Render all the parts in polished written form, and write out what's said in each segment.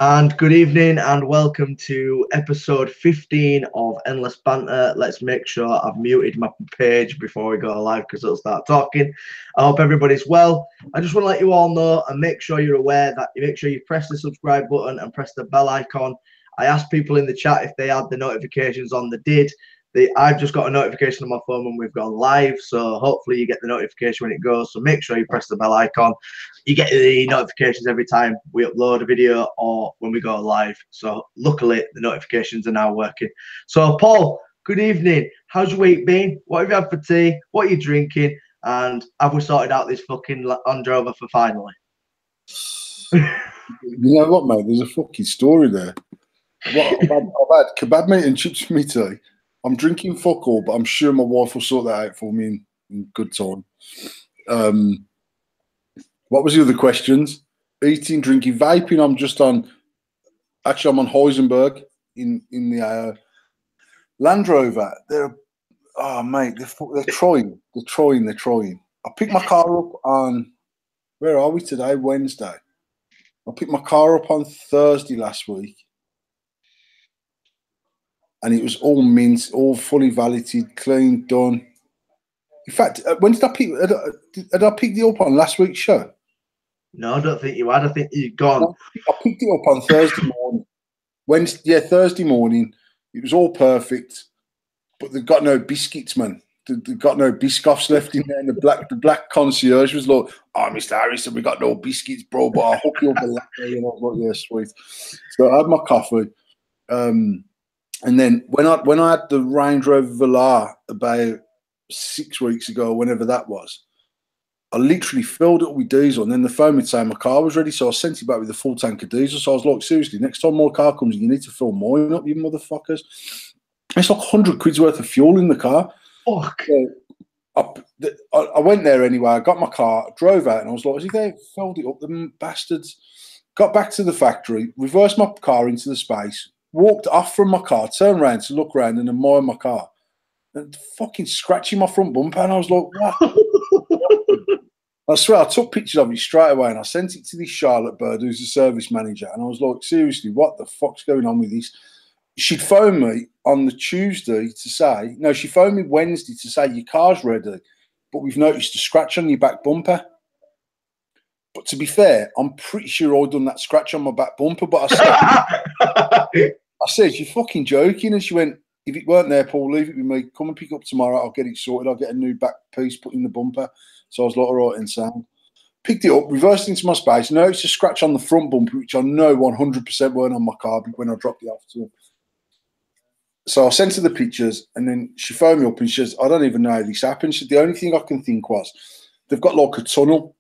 And good evening and welcome to episode 15 of Endless Banter. Let's make sure I've muted my page before we go live because it'll start talking. I hope everybody's well. I just want to let you all know and make sure you're aware that you make sure you press the subscribe button and press the bell icon. I asked people in the chat if they had the notifications on. They did. I've just got a notification on my phone when we've gone live, so hopefully you get the notification when it goes. So make sure you press the bell icon. You get the notifications every time we upload a video or when we go live. So luckily the notifications are now working. So Paul, good evening. How's your week been? What have you had for tea? What are you drinking? And have we sorted out this fucking Land Rover for finally? You know what, mate? There's a fucking story there. What I've had kebab meat and chips for me today. I'm drinking fuck all, but I'm sure my wife will sort that out for me in good time. What was the other questions? Eating, drinking, vaping. I'm just on. Actually, I'm on Heisenberg in the Land Rover. Mate, they're trying. I picked my car up on. Where are we today? Wednesday. I picked my car up on Thursday last week. And it was all mint, all fully validated, clean, done. In fact, when did I pick? Had I picked it up on last week's show? No, I don't think you had. I think you'd gone. I picked it up on Thursday morning. Thursday morning. It was all perfect, but they've got no biscuits, man. They've got no biscoffs left in there. And the black concierge was like, "Oh, Mr. Harrison, we got no biscuits, bro, but I'll hook you up a latte." And I was like, "Yeah, sweet." So I had my coffee. And then when I had the Range Rover Velar about 6 weeks ago, whenever that was, I literally filled it with diesel, and then the phone would say my car was ready, so I sent it back with a full tank of diesel. So I was like, seriously, next time my car comes, you need to fill mine up, you motherfuckers. It's like 100 quid's worth of fuel in the car. Fuck. So I went there anyway. I got my car, drove out, and I was like, as they filled it up, the bastards. Got back to the factory, reversed my car into the space, walked off from my car, turned around to look around and admire my car, and fucking scratching my front bumper. And I was like, what? I swear, I took pictures of it straight away and I sent it to this Charlotte Bird, who's the service manager. And I was like, seriously, what the fuck's going on with this? She'd phoned me on the Tuesday to say, no, she phoned me Wednesday to say, your car's ready, but we've noticed a scratch on your back bumper. But to be fair, I'm pretty sure I'd done that scratch on my back bumper. But I said, you're fucking joking. And she went, if it weren't there, Paul, leave it with me. Come and pick it up tomorrow. I'll get it sorted. I'll get a new back piece put in the bumper. So I was like, all right, and sound. Picked it up, reversed into my space. No, it's a scratch on the front bumper, which I know 100% weren't on my car when I dropped it off to her. So I sent her the pictures, and then she phoned me up and she says, I don't even know how this happened. She said, the only thing I can think was they've got like a tunnel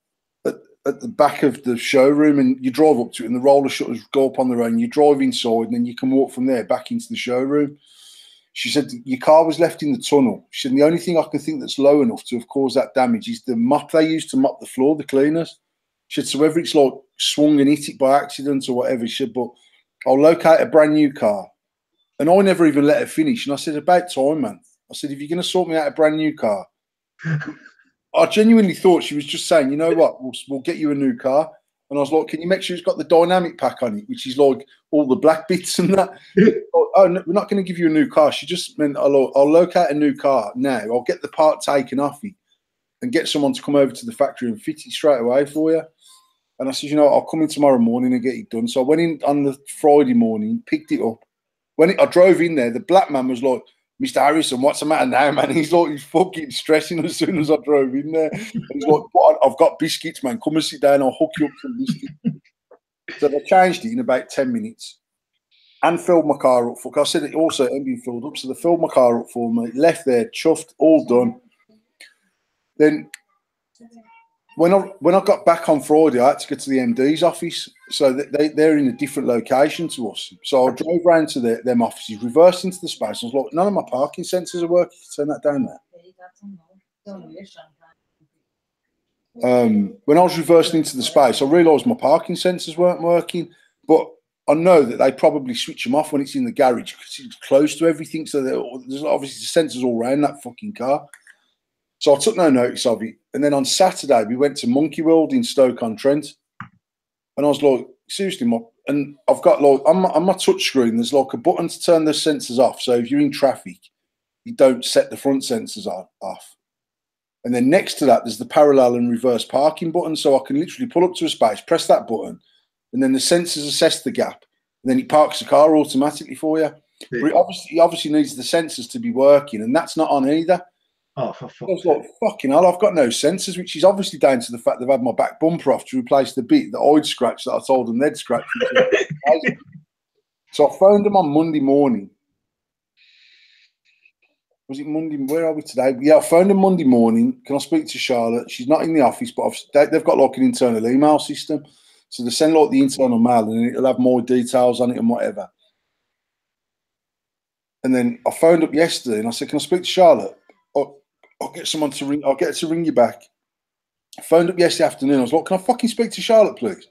at the back of the showroom, and you drive up to it and the roller shutters go up on their own. You drive inside and then you can walk from there back into the showroom. She said, your car was left in the tunnel. She said, the only thing I can think that's low enough to have caused that damage is the mop they use to mop the floor, the cleaners. She said, so whether it's like swung and hit it by accident or whatever, she said, but I'll locate a brand new car. And I never even let her finish. And I said, about time, man. I said, if you're going to sort me out a brand new car, I genuinely thought she was just saying, you know what, we'll get you a new car. And I was like, can you make sure it's got the dynamic pack on it, which is like all the black bits and that? Oh, no, we're not going to give you a new car. She just meant, I'll locate a new car now. I'll get the part taken off it and get someone to come over to the factory and fit it straight away for you. And I said, you know, I'll come in tomorrow morning and get it done. So I went in on the Friday morning, picked it up. When I drove in there, the black man was like, Mr. Harrison, what's the matter now, man? He's like, he's fucking stressing as soon as I drove in there. And he's like, I've got biscuits, man. Come and sit down. I'll hook you up some biscuits. So they changed it in about 10 minutes and filled my car up. I said it also hadn't been filled up. So they filled my car up for me, left there, chuffed, all done. Then when I got back on Friday, I had to go to the MD's office. So they're in a different location to us. So I drove round to them offices, reversed into the space. I was like, none of my parking sensors are working. Turn that down there. When I was reversing into the space, I realised my parking sensors weren't working. But I know that they probably switch them off when it's in the garage because it's close to everything. So there's obviously sensors all around that fucking car. So I took no notice of it. And then on Saturday, we went to Monkey World in Stoke-on-Trent. And I was like, seriously, and I've got like on my touch screen, there's like a button to turn the sensors off. So if you're in traffic, you don't set the front sensors off. And then next to that, there's the parallel and reverse parking button. So I can literally pull up to a space, press that button, and then the sensors assess the gap, and then it parks the car automatically for you. But it obviously needs the sensors to be working, and that's not on either. Oh, for I fuck's was sake. like, fucking hell, I've got no sensors, which is obviously down to the fact they've had my back bumper off to replace the bit that I'd scratched that I told them they'd scratch. So I phoned them on Monday morning. Was it Monday? Where are we today? Yeah, I phoned them Monday morning. Can I speak to Charlotte? She's not in the office, but they've got like an internal email system. So they send like the internal mail and it'll have more details on it and whatever. And then I phoned up yesterday and I said, can I speak to Charlotte? I'll get someone to ring. I'll get her to ring you back. I phoned up yesterday afternoon. I was like, can I fucking speak to Charlotte, please?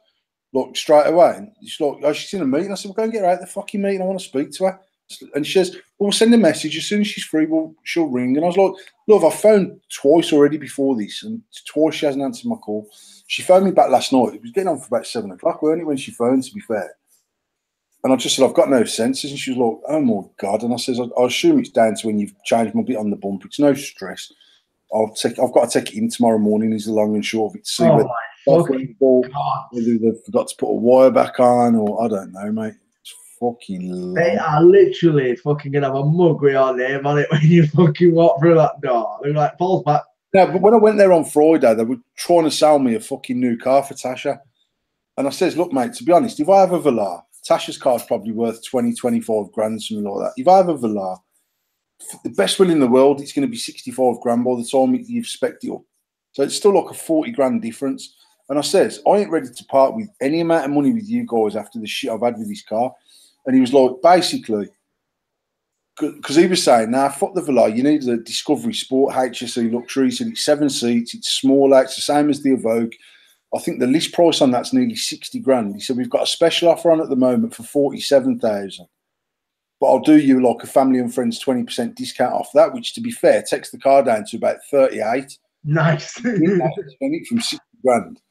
Look, straight away. And she's like, oh, she's in a meeting. I said, well, go and get her out the fucking meeting. I want to speak to her. And she says, well, we'll send a message. As soon as she's free, she'll ring. And I was like, look, I've phoned twice already before this, and twice she hasn't answered my call. She phoned me back last night. It was getting on for about 7 o'clock, weren't it, when she phoned, to be fair? And I just said, I've got no sensors. And she was like, oh, my God. And I says, I assume it's down to when you've changed my bit on the bumper. It's no stress. I've got to take it in tomorrow morning is the long and short of it to see whether they've forgot to put a wire back on or I don't know, mate. It's fucking long. They are literally fucking going to have a mug with your name on it when you fucking walk through that door. They're like, falls back. No, but when I went there on Friday, they were trying to sell me a fucking new car for Tasha. And I says, look, mate, to be honest, if I have a Velar, Tasha's car's probably worth 20, 25 grand, something like that. If I have a Velar, the best will in the world, it's going to be 65 grand by the time you've spec'd it up. So it's still like a 40 grand difference. And I says, I ain't ready to part with any amount of money with you guys after the shit I've had with this car. And he was like, basically, because he was saying, nah, fuck the Velar, you need a Discovery Sport HSE Luxury. He said it's 7 seats, it's smaller, it's the same as the Evoque. I think the list price on that's nearly 60 grand. He said, we've got a special offer on at the moment for 47,000. But I'll do you like a family and friends 20% discount off that, which, to be fair, takes the car down to about 38. Nice. 20 from 60 grand.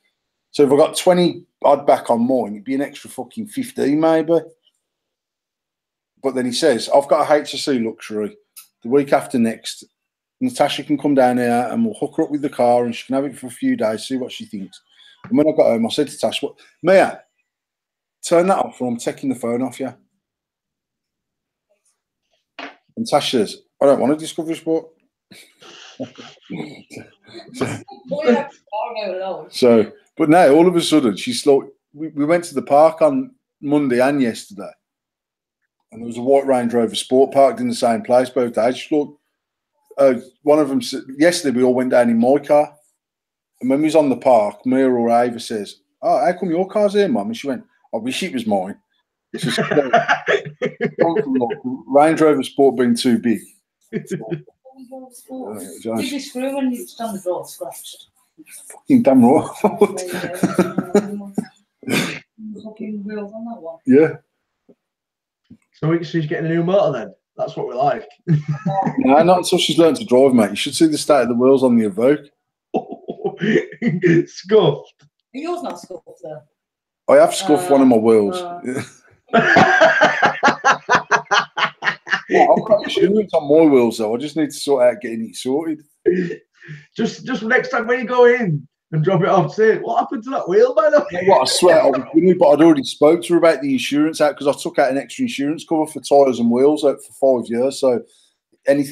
So if I got 20 odd back on mine, it'd be an extra fucking 15 maybe. But then he says, I've got a HSE Luxury the week after next. Natasha can come down here and we'll hook her up with the car and she can have it for a few days, see what she thinks. And when I got home, I said to Tash, what, Mia, turn that off or I'm taking the phone off you. And Tash says, I don't want a Discovery Sport. So, but now all of a sudden, she's like, we went to the park on Monday and yesterday, and there was a white Range Rover Sport parked in the same place both days. She's like, one of them, yesterday we all went down in my car, and when we was on the park, Mia or Ava says, oh, how come your car's here, Mum? And she went, I wish it was mine. So she from like, Range Rover Sport being too big. Did you screw when you stand the door scratched? Fucking damn right. Fucking wheels on that one. Yeah. So she's getting a new motor then? That's what we like. No, not until she's learned to drive, mate. You should see the state of the wheels on the Evoque. Scuffed. Yours not scuffed though. I have scuffed one of my wheels. I've got insurance on my wheels though. I just need to sort out getting it sorted. Just next time when you go in and drop it off, say, what happened to that wheel, by the way? You know what, I swear I was winning, but I'd already spoke to her about the insurance out because I took out an extra insurance cover for tyres and wheels out for 5 years. So any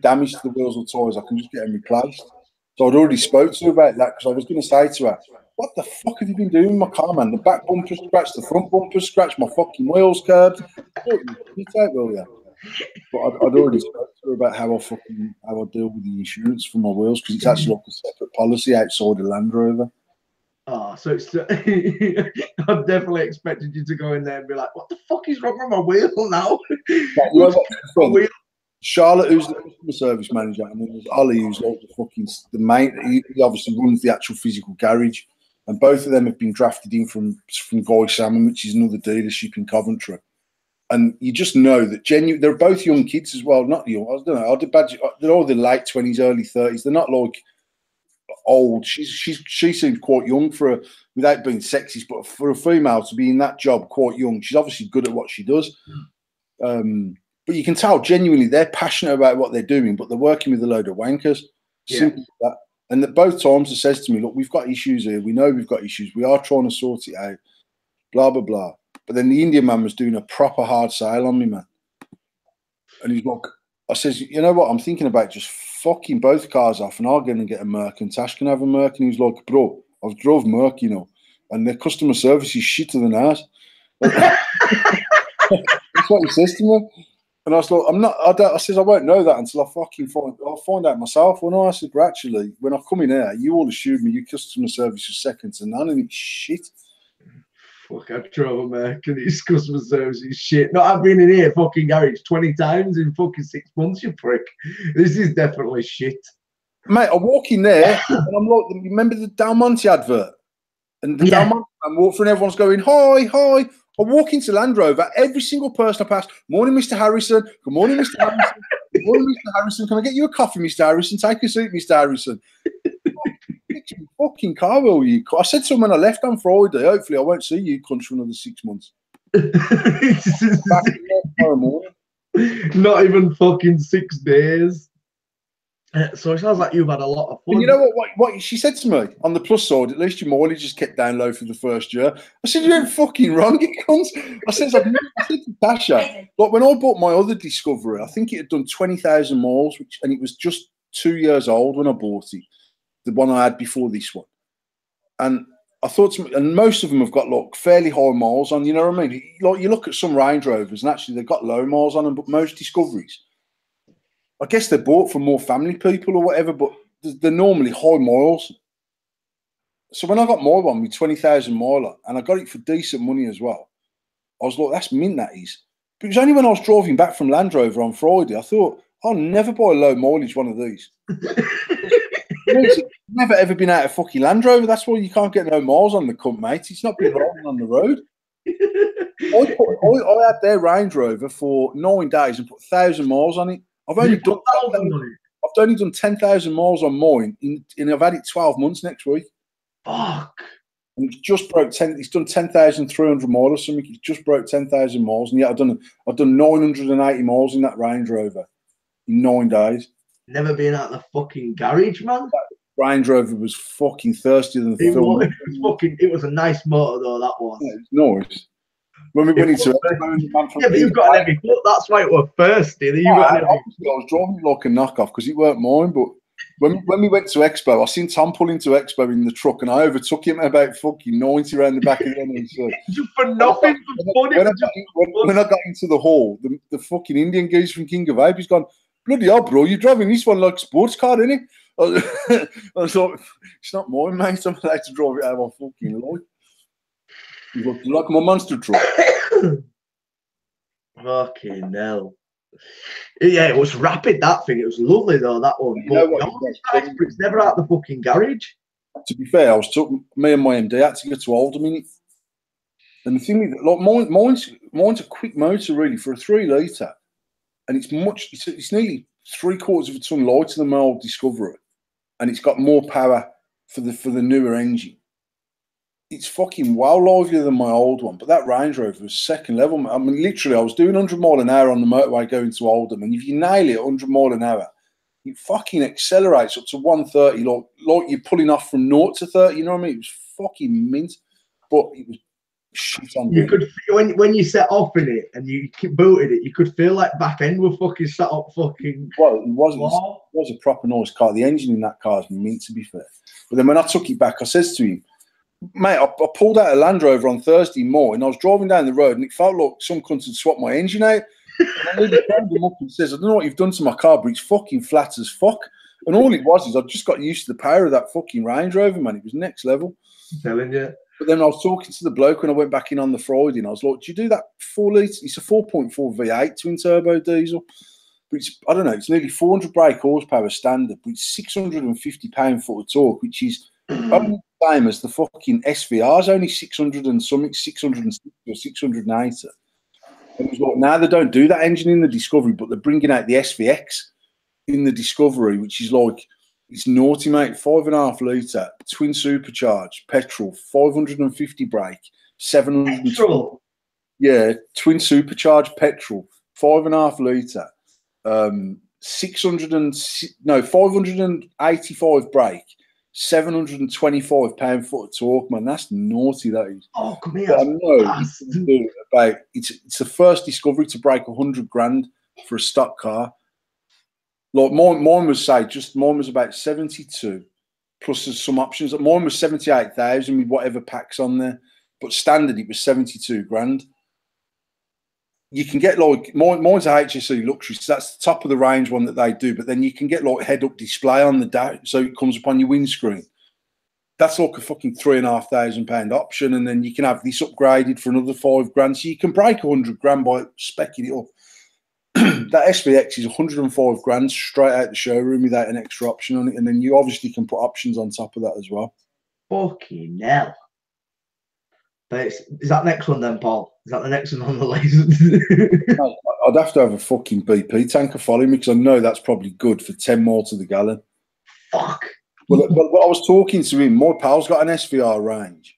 damage to the wheels or tyres, I can just get them replaced. So I'd already spoke to her about that because I was going to say to her, what the fuck have you been doing with my car, man? The back bumper scratched, the front bumper scratched, my fucking wheels curved. You take, will you? But I'd already spoke to her about how I deal with the insurance for my wheels because it's actually like a separate policy outside the Land Rover. Oh, so it's I definitely expected you to go in there and be like, what the fuck is wrong with my wheel now? Wheel? Charlotte, who's the customer service manager, and then there's Ollie, who's like the main. He obviously runs the actual physical garage, and both of them have been drafted in from Guy Salmon, which is another dealership in Coventry. And you just know that they're both young kids as well. Not young, I don't know. They're all the late 20s, early 30s. They're not like old. She seems quite young without being sexist, but for a female to be in that job quite young, she's obviously good at what she does. But you can tell genuinely they're passionate about what they're doing, but they're working with a load of wankers. Simple as that. And that both times it says to me, look, we've got issues here. We know we've got issues. We are trying to sort it out. Blah, blah, blah. But then the Indian man was doing a proper hard sale on me, man. And he's like, I says, you know what? I'm thinking about just fucking both cars off and I'll go and get a Merc and Tash can have a Merc. And he's like, bro, I've drove Merc, you know, and their customer service is shitter than ours. That's what he says to me. And I was like, I says, I won't know that until I'll find out myself. Well, no, I said, well, actually, when I come in here, you all assured me your customer service was second to none and it's shit. Fuck, I drove a Merc and his customer service is shit. No, I've been in here fucking garage 20 times in fucking 6 months, you prick. This is definitely shit. Mate, I walk in there and I'm like, remember the Del Monte advert? And the Del Monte, I walk through and everyone's going, hi, hi. I walk into Land Rover, every single person I pass, morning, Mr. Harrison. Good morning, Mr. Harrison. Good morning, Mr. Harrison. Can I get you a coffee, Mr. Harrison? Take a seat, Mr. Harrison. Fucking car, will you? I said to him when I left on Friday, hopefully I won't see you cunts for another 6 months. Tomorrow morning. Not even fucking 6 days. So it sounds like you've had a lot of fun. And you know what she said to me? On the plus side, at least your mileage just kept down low for the first year. I said, you ain't fucking wrong, you cunts. I said to Tasha, like when I bought my other Discovery, I think it had done 20,000 miles, and it was just 2 years old when I bought it. The one I had before this one. And I thought, and most of them have got like fairly high miles on, you know what I mean? Like you look at some Range Rovers and actually they've got low miles on them, but most Discoveries, I guess they're bought for more family people or whatever, but they're normally high miles. So when I got my one with 20,000 miler and I got it for decent money as well, I was like, that's mint, that is. But it was only when I was driving back from Land Rover on Friday, I thought, I'll never buy a low mileage one of these. It's never ever been out of fucking Land Rover. That's why you can't get no miles on the cunt, mate. It's not been rolling on the road. I had their Range Rover for 9 days and put 1,000 miles on it. I've only done 10,000 miles on mine, and I've had it 12 months next week. Fuck. And it's just broke 10. It's done 10,300 miles or something. It's just broke 10,000 miles, and yet I've done 980 miles in that Range Rover in 9 days. Never been out the fucking garage, man. That Range Rover was fucking thirstier than the film. It was a nice motor though. That was. Yeah, it was nice. When we went into it, yeah, but you've got an heavy foot. That's why it was thirsty. I was driving like a knockoff because it weren't mine. But when we went to Expo, I seen Tom pull into Expo in the truck, and I overtook him about fucking 90 around the back of the end. Just for nothing. When I got into the hall, the fucking Indian geese from King of VAPE, he's gone, bloody hell, bro, you're driving this one like a sports car, isn't it? I was like, it's not mine, mate. I'm allowed to drive it out of my fucking life. Like my monster truck. Fucking hell. Yeah, it was rapid, that thing. It was lovely though, that one. But it's never out the fucking garage. To be fair, me and my MD had to go to Oldham in it. And the thing is, like mine's a quick motor really for a 3 litre. And it's nearly 3/4 of a ton lighter than my old Discovery. And it's got more power for the newer engine. It's fucking well livelier than my old one, but that Range Rover was second level. I mean, literally, I was doing 100 mile an hour on the motorway going to Oldham, and if you nail it 100 mile an hour, it fucking accelerates up to 130, like you're pulling off from 0 to 30. You know what I mean? It was fucking mint, but it was shit on. You could feel, when you set off in it and you booted it, you could feel like back end were fucking set up fucking. Well, it was a proper nice car. The engine in that car is mint, to be fair. But then when I took it back, I says to him, mate, I pulled out a Land Rover on Thursday morning. I was driving down the road and it felt like some cunt had swapped my engine out. And I really phoned him up and says, I don't know what you've done to my car, but it's fucking flat as fuck. And all it was is I just got used to the power of that fucking Range Rover, man. It was next level. I'm telling you. But then I was talking to the bloke when I went back in on the Friday and I was like, do you do that 4 litre? It's a 4.4 V8 twin turbo diesel. But it's, I don't know, it's nearly 400 brake horsepower standard, but it's 650 pound-foot of torque, which is only the same as the fucking SVR's, only 600 and something, 660 or 680. And it was like, now they don't do that engine in the Discovery, but they're bringing out the SVX in the Discovery, which is like It's naughty, mate. 5.5 litre, twin supercharged, petrol, 550 brake, 700. Petrol. Yeah, twin supercharged petrol, 5.5 litre, 585 brake, £725 foot of torque, man. That's naughty, that is. Oh, come here. But I know it's the first discovery to break 100 grand for a stock car. Like mine was about 72 plus there's some options. Mine was 78,000 with whatever packs on there, but standard it was 72 grand. You can get like mine's a HSE luxury, so that's the top of the range one that they do. But then you can get like head-up display on the dash, so it comes up on your windscreen. That's like a fucking £3,500 option, and then you can have this upgraded for another 5 grand. So you can break 100 grand by speccing it up. That SVX is 105 grand straight out the showroom without an extra option on it, and then you obviously can put options on top of that as well. Fucking hell. But is that next one then, Paul? Is that the next one on the list? No, I'd have to have a fucking BP tanker following me because I know that's probably good for 10 more to the gallon. Fuck. Well, I was talking to him. My pal's got an SVR range,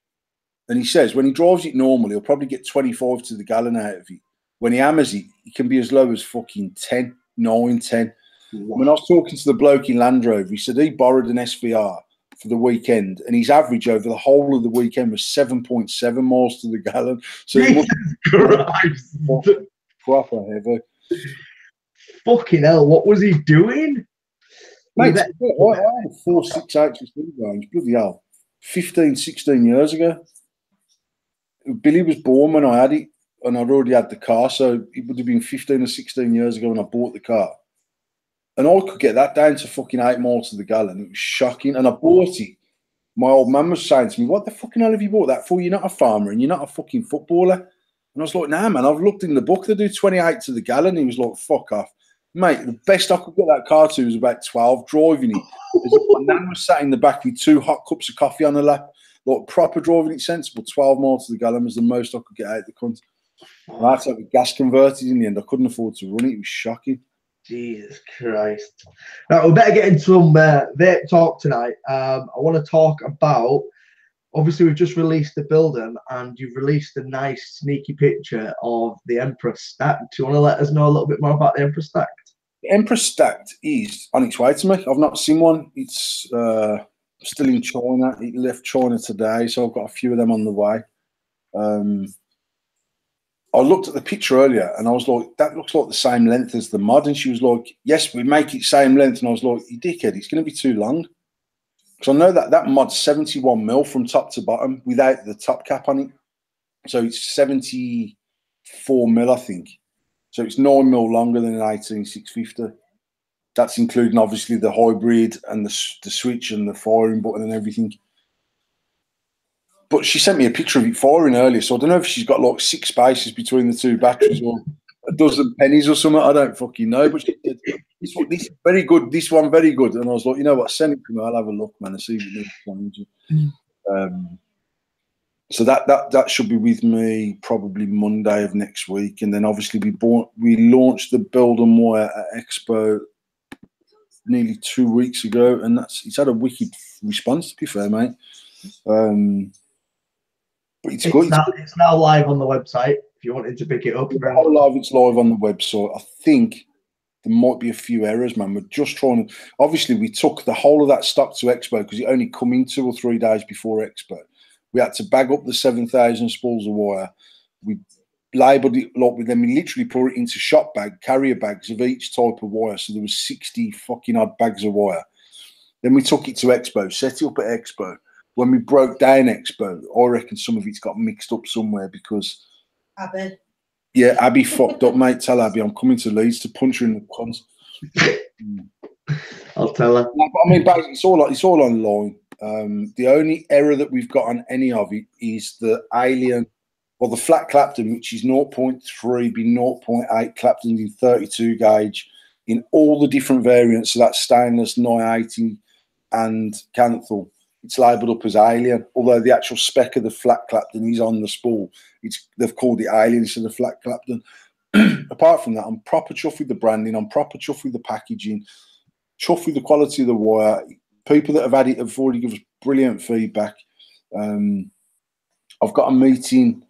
and he says when he drives it normally, he'll probably get 25 to the gallon out of it. When he hammers it, it can be as low as fucking 10, 9, 10. Wow. When I was talking to the bloke in Land Rover, he said he borrowed an SVR for the weekend, and his average over the whole of the weekend was 7.7 miles to the gallon. So he was proper heavy. Fucking hell, what was he doing? Mate, I had a 4.6 HSE range, bloody hell, 15, 16 years ago. Billy was born when I had it, and I'd already had the car, so it would have been 15 or 16 years ago when I bought the car. And I could get that down to fucking 8 miles to the gallon. It was shocking. And I bought it. My old man was saying to me, what the fucking hell have you bought that for? You're not a farmer and you're not a fucking footballer. And I was like, nah, man, I've looked in the book. They do 28 to the gallon. He was like, fuck off. Mate, the best I could get that car to was about 12, driving it. My nan was sat in the back with 2 hot cups of coffee on her lap. Like, proper driving it sensible. 12 miles to the gallon was the most I could get out of the cunt. I had to have a gas converted in the end. I couldn't afford to run it. It was shocking. Jesus Christ. Now, we better get into some vape talk tonight. I want to talk about, obviously, we've just released the building and you've released a nice sneaky picture of the Empress Stacked. Do you want to let us know a little bit more about the Empress Stacked? The Empress Stacked is on its way to me. I've not seen one. It's still in China. It left China today, so I've got a few of them on the way. I looked at the picture earlier and I was like, that looks like the same length as the mod. And she was like, yes, we make it same length. And I was like, you dickhead, it's going to be too long. Because I know that mod's 71 mil from top to bottom without the top cap on it. So it's 74 mil, I think. So it's 9 mil longer than an 18650. That's including obviously the hybrid and the switch and the firing button and everything. But she sent me a picture of it firing earlier, so I don't know if she's got like 6 spaces between the 2 batteries or a dozen pennies or something. I don't fucking know. But she said, this very good, this one very good. And I was like, you know what, send it to me. I'll have a look, man, and see if it needs so that should be with me probably Monday of next week. And then obviously we launched the Build and Wire at Expo nearly 2 weeks ago, and it's had a wicked response, to be fair, mate. But it's good. It's now live on the website if you wanted to pick it up. It's live on the website. I think there might be a few errors, man. We're just trying to. Obviously, we took the whole of that stock to Expo because it only come in 2 or 3 days before Expo. We had to bag up the 7,000 spools of wire. We labelled it like then we literally put it into shop bag, carrier bags of each type of wire. So there was 60 fucking odd bags of wire. Then we took it to Expo, set it up at Expo. When we broke down Expo, I reckon some of it's got mixed up somewhere because Abby. Yeah, Abby fucked up, mate. Tell Abby I'm coming to Leeds to punch her in the cunt. I'll tell her. I mean, basically, it's all online. The only error that we've got on any of it is the Alien, or the flat Clapton, which is 0.3 be 0.8 Clapton in 32 gauge in all the different variants. So that's stainless, 980, and Canthal. It's labelled up as Alien, although the actual spec of the flat Clapton is on the spool. They've called it Alien instead of flat Clapton. Apart from that, I'm proper chuffed with the branding. I'm proper chuffed with the packaging. Chuffed with the quality of the wire. people that have had it have already given us brilliant feedback. I've got a meeting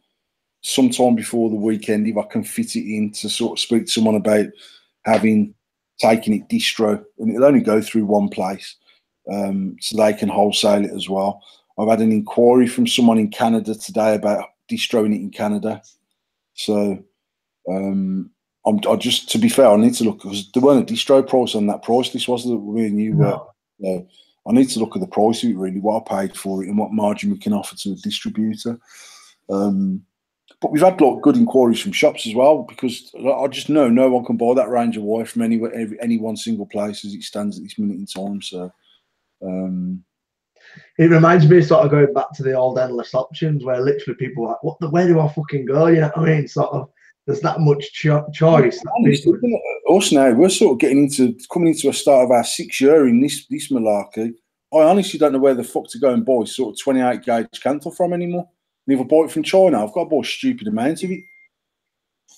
sometime before the weekend if I can fit it in to sort of speak to someone about taking it distro, and it'll only go through one place, so they can wholesale it as well. I've had an inquiry from someone in Canada today about distroing it in Canada. So I just, to be fair, I need to look, because there weren't a distro price on that price list, was there? Me and you were. I need to look at the price of it, really, what I paid for it and what margin we can offer to a distributor. But we've had good inquiries from shops as well, because I just know no one can buy that range of wire from any one single place as it stands at this minute in time. So it reminds me sort of going back to the old endless options where literally people are like, where do I fucking go? You know what I mean? Sort of, there's that much choice. Us now, we're sort of coming into a start of our 6th year in this malarkey. I honestly don't know where the fuck to go and buy sort of 28 gauge Cantle from anymore. And if I buy it from China, I've got to buy a stupid amount of it.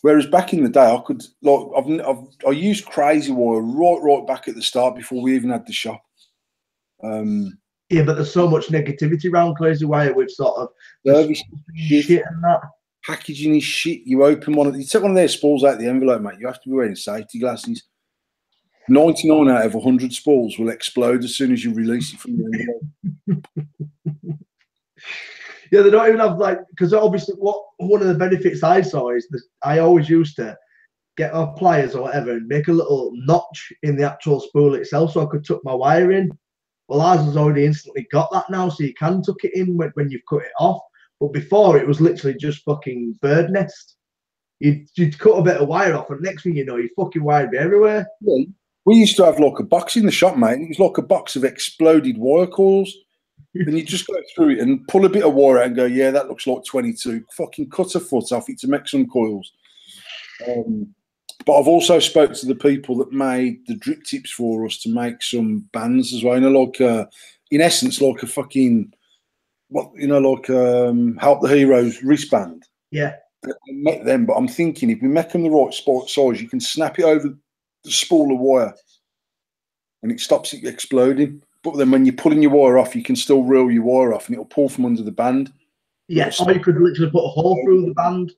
Whereas back in the day, I could I used crazy wire right back at the start before we even had the shop. Yeah, but there's so much negativity around crazy wire with sort of shit and that. Packaging is shit. You open you take one of their spools out of the envelope, mate. You have to be wearing safety glasses. 99 out of 100 spools will explode as soon as you release it from the envelope. Yeah, they don't even have because obviously one of the benefits I saw is that I always used to get our pliers or whatever and make a little notch in the actual spool itself so I could tuck my wire in. Well, ours has already instantly got that now, so you can tuck it in when you've cut it off. But before, it was literally just fucking bird nest. You'd cut a bit of wire off, and next thing you know, your fucking wire would be everywhere. Yeah. We used to have a box in the shop, mate. And it was like a box of exploded wire coils. And you just go through it and pull a bit of wire out and go, yeah, that looks like 22. Fucking cut a foot off it to make some coils. But I've also spoke to the people that made the drip tips for us to make some bands as well. You know, in essence, like a fucking Help the Heroes wristband. Yeah. I met them, but I'm thinking if we make them the right size, you can snap it over the spool of wire and it stops it exploding. But then when you're pulling your wire off, you can still reel your wire off and it'll pull from under the band. Yeah, or you could literally put a hole through the band,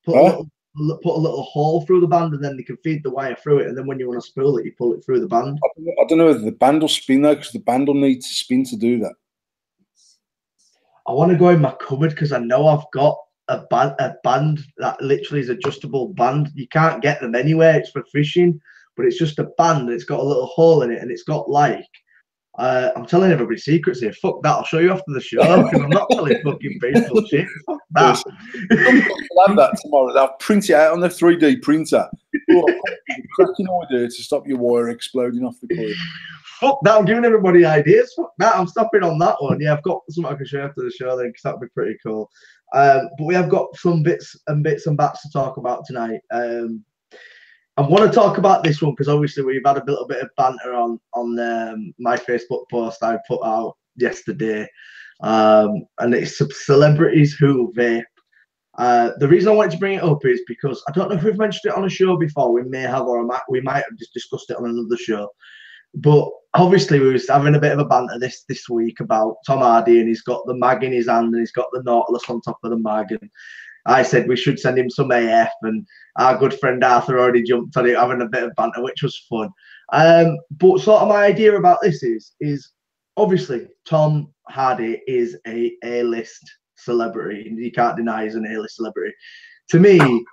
put a little hole through the band, and then you can feed the wire through it. And then when you want to spool it, you pull it through the band. I don't know whether the band will spin though, because the band will need to spin to do that. I want to go in my cupboard because I know I've got a band that literally is adjustable band. You can't get them anywhere. It's for fishing, but it's just a band. It's got a little hole in it, and it's got I'm telling everybody secrets here. Fuck that. I'll show you after the show because I'm not telling fucking people shit. Fuck that. I'll have that tomorrow. They'll print it out on the 3D printer. Cracking idea to stop your wire exploding off the coil. Fuck that. I'm giving everybody ideas. Fuck that. I'm stopping on that one. Yeah, I've got something I can show you after the show then because that'd be pretty cool. But we have got some bits and bats to talk about tonight. I want to talk about this one because obviously we've had a little bit of banter on my Facebook post I put out yesterday, and it's celebrities who vape. The reason I wanted to bring it up is because I don't know if we've mentioned it on a show before. We may have, or we might have just discussed it on another show. But obviously we was having a bit of a banter this week about Tom Hardy, and he's got the mag in his hand and he's got the Nautilus on top of the mag, and I said we should send him some AF, and our good friend Arthur already jumped on it, having a bit of banter, which was fun. But sort of my idea about this is obviously Tom Hardy is a A-list celebrity. You can't deny he's an A-list celebrity. To me,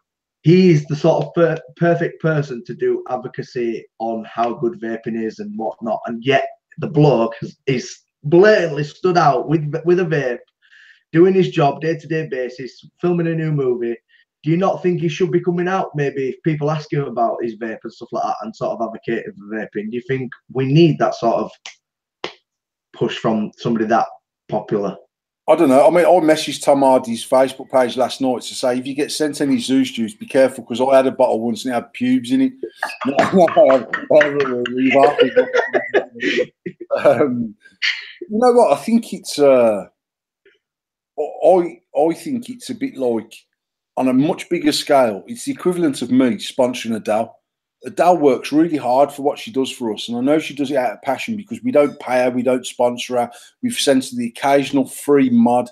he's the sort of perfect person to do advocacy on how good vaping is and whatnot. And yet the bloke is blatantly stood out with a vape, doing his job day-to-day basis, filming a new movie. Do you not think he should be coming out maybe if people ask him about his vape and stuff like that and sort of advocating for vaping? Do you think we need that sort of push from somebody that popular? I don't know. I mean, I messaged Tom Hardy's Facebook page last night to say if you get sent any Zeus juice, be careful because I had a bottle once and it had pubes in it. You know what? I think it's. I think it's a bit like on a much bigger scale. It's the equivalent of me sponsoring Adele. Adele works really hard for what she does for us, and I know she does it out of passion because we don't pay her, we don't sponsor her. We've sent her the occasional free mod,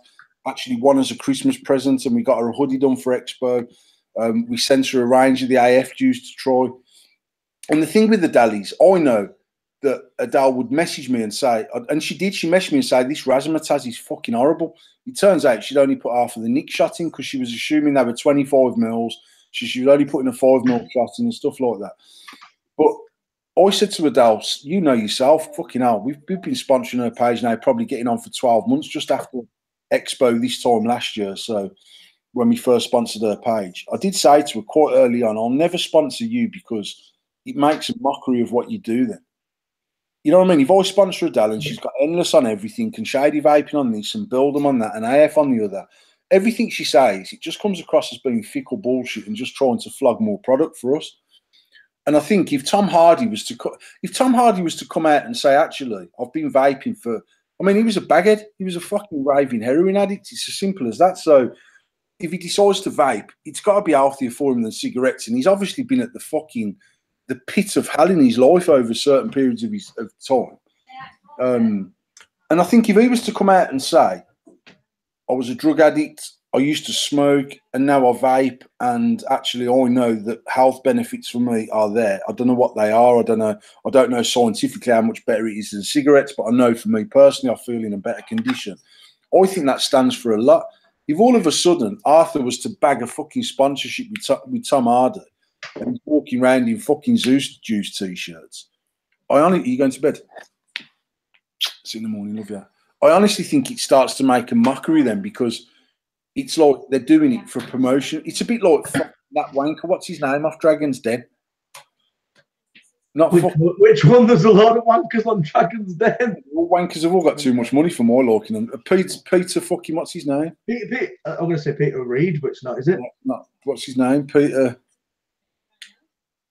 actually one as a Christmas present, and we got her a hoodie done for Expo. We sent her a range of the AF juice to try. And the thing with Adele is, I know that Adele would message me and say, and she did, she messaged me and say, this razzmatazz is fucking horrible. It turns out she'd only put half of the nick shot in because she was assuming they were 25 mils. She was only putting a 5 mil shot in and stuff like that. But I said to Adele, you know yourself, fucking hell, we've been sponsoring her page now, probably getting on for 12 months just after Expo this time last year. So when we first sponsored her page, I did say to her quite early on, I'll never sponsor you because it makes a mockery of what you do then. You know what I mean? If I sponsor Adele and she's got endless on everything, and shady vaping on this and build them on that and AF on the other, everything she says, it just comes across as being fickle bullshit and just trying to flog more product for us. And I think if Tom Hardy was to come out and say, actually, I've been vaping for, I mean, he was a baghead, he was a fucking raving heroin addict. It's as simple as that. So if he decides to vape, it's got to be healthier for him than cigarettes. And he's obviously been at the pit of hell in his life over certain periods of time. And I think if he was to come out and say, I was a drug addict, I used to smoke, and now I vape, and actually I know that health benefits for me are there. I don't know what they are. I don't know scientifically how much better it is than cigarettes, but I know for me personally, I feel in a better condition. I think that stands for a lot. If all of a sudden Arthur was to bag a fucking sponsorship with Tom Hardy and he's walking around in fucking Zeus Juice t-shirts, are you going to bed? See you in the morning, love you. I honestly think it starts to make a mockery then, because it's like they're doing it for promotion. It's a bit like that wanker. What's his name off Dragon's Den? Not which one? There's a lot of wankers on Dragon's Den. All wankers have all got too much money for my liking. And Peter fucking, what's his name? Peter, I'm going to say Peter Reid, but it's not, is it? Not what's his name? Peter.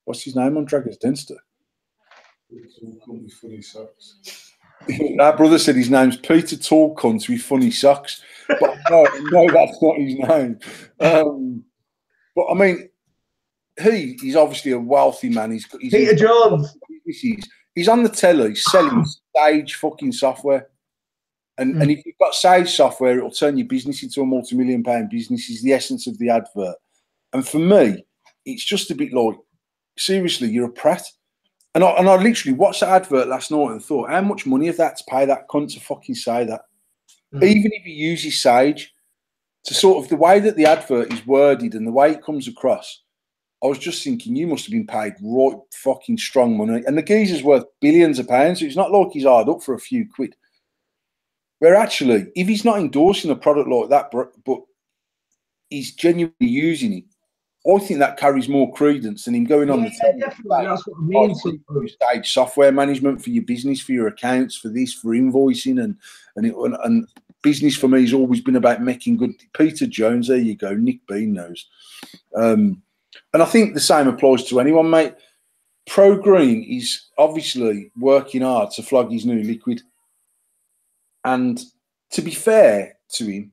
What's his name on Dragon's Den? Funny socks. Our brother said his name's Peter Tall Cunt with funny socks, but no, that's not his name. But I mean, he's obviously a wealthy man. He's Peter Jones. He's on the telly selling Sage fucking software, and if you've got Sage software, it'll turn your business into a multi-million-pound business. Is the essence of the advert, and for me, it's just a bit like, seriously, you're a prat. And I literally watched that advert last night and thought, how much money is that to pay that cunt to fucking say that? Even if he uses Sage, to sort of the way that the advert is worded and the way it comes across, I was just thinking, you must have been paid right fucking strong money. And the geezer's worth billions of pounds, so it's not like he's hard up for a few quid. Where actually, if he's not endorsing a product like that, but he's genuinely using it, I think that carries more credence than him going on the telly. Definitely, that's what I mean. Stage software management for your business, for your accounts, for this, for invoicing, and business for me has always been about making good. Peter Jones, there you go. Nick Bean knows, and I think the same applies to anyone, mate. Pro Green is obviously working hard to flog his new liquid, and to be fair to him,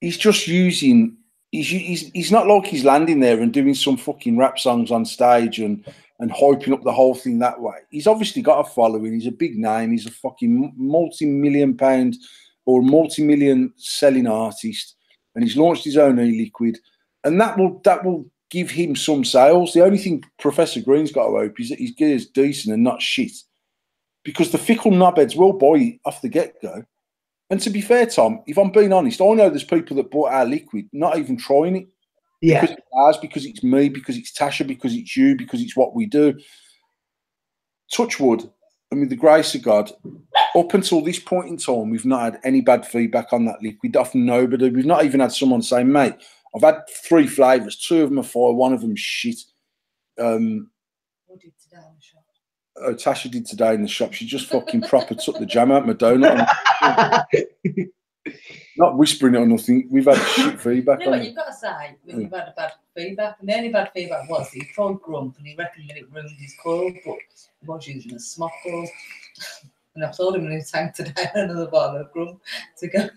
he's just using. He's not like he's landing there and doing some fucking rap songs on stage and hyping up the whole thing that way. He's obviously got a following. He's a big name. He's a fucking multi-million-pound or multi-million selling artist, and he's launched his own e-liquid, and that will give him some sales. The only thing Professor Green's got to hope is that his gear's decent and not shit, because the fickle knobheads will buy it off the get-go. And to be fair, Tom, if I'm being honest, I know there's people that bought our liquid not even trying it. Yeah. Because it's ours, because it's me, because it's Tasha, because it's you, because it's what we do. Touch wood, and with the grace of God, up until this point in time, we've not had any bad feedback on that liquid off nobody. We've not even had someone say, mate, I've had 3 flavours, 2 of them are fire, 1 of them shit. What did today in the shop? Oh, Tasha did today in the shop. She just fucking proper took the jam out of my donut. Not whispering it or nothing. We've had shit feedback. No, but you've got to say when you've had a bad feedback. And the only bad feedback was that he tried grump and he reckoned that it ruined his coil, but he was using a smock coil. And I've told him in his tank to down another bottle of grum to go.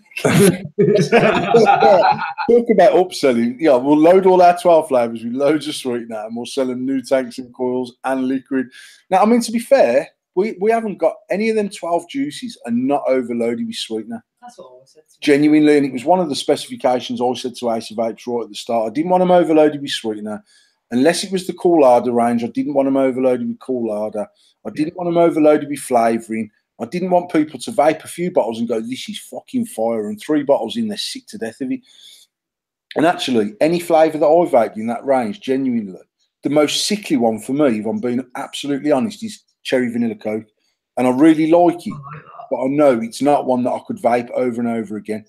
Talk about upselling. Yeah, we'll load all our 12 flavours with loads of sweetener and we'll sell them new tanks and coils and liquid. Now, I mean, to be fair, we haven't got any of them 12 juices are not overloaded with sweetener. That's what I said. Genuinely, and it was one of the specifications I said to Ace of Vapes right at the start. I didn't want them overloaded with sweetener. Unless it was the Cool Harder range, I didn't want them overloaded with Cool Harder. I didn't want them overloaded with flavouring. I didn't want people to vape a few bottles and go, this is fucking fire, and 3 bottles in, they're sick to death of it. And actually, any flavour that I vaped in that range, genuinely, the most sickly one for me, if I'm being absolutely honest, is Cherry Vanilla Coke. And I really like it, but I know it's not one that I could vape over and over again.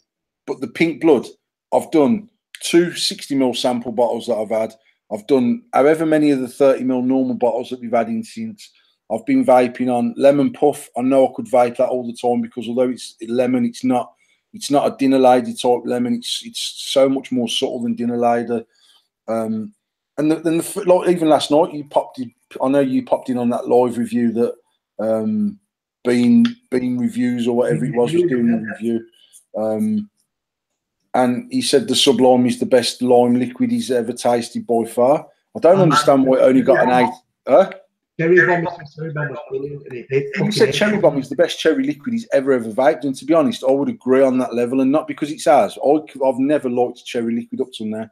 But the Pink Blood, I've done 2 60ml sample bottles that I've had. I've done however many of the 30ml normal bottles that we've had in since. I've been vaping on Lemon Puff. I know I could vape that all the time because although it's lemon, it's not a dinner lady type lemon. It's so much more subtle than dinner lady. And then like even last night, you popped in. I know you popped in on that live review that Bean Reviews or whatever it was doing the review. And he said the Sublime is the best lime liquid he's ever tasted by far. I don't understand why it only got an 8. Huh? Cherry Bomb was brilliant. He said Cherry Bomb is the best cherry liquid he's ever vaped. And to be honest, I would agree on that level. And not because it's ours. I've never liked cherry liquid up till now.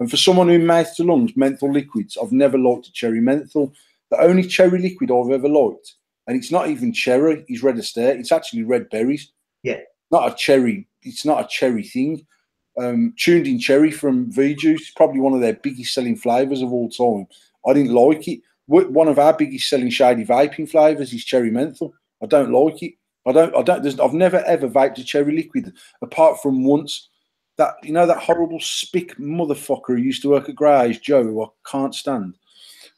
And for someone who mouth to lungs menthol liquids, I've never liked a cherry menthol. The only cherry liquid I've ever liked, and it's not even cherry, is Red Estate. It's actually red berries. Yeah. Not a cherry. It's not a cherry thing. Tuned in cherry from V Juice, probably one of their biggest selling flavours of all time. I didn't like it. One of our biggest selling shady vaping flavours is cherry menthol. I don't like it. I've never ever vaped a cherry liquid apart from once. That that horrible spick motherfucker who used to work at Grey's, Joe, who I can't stand.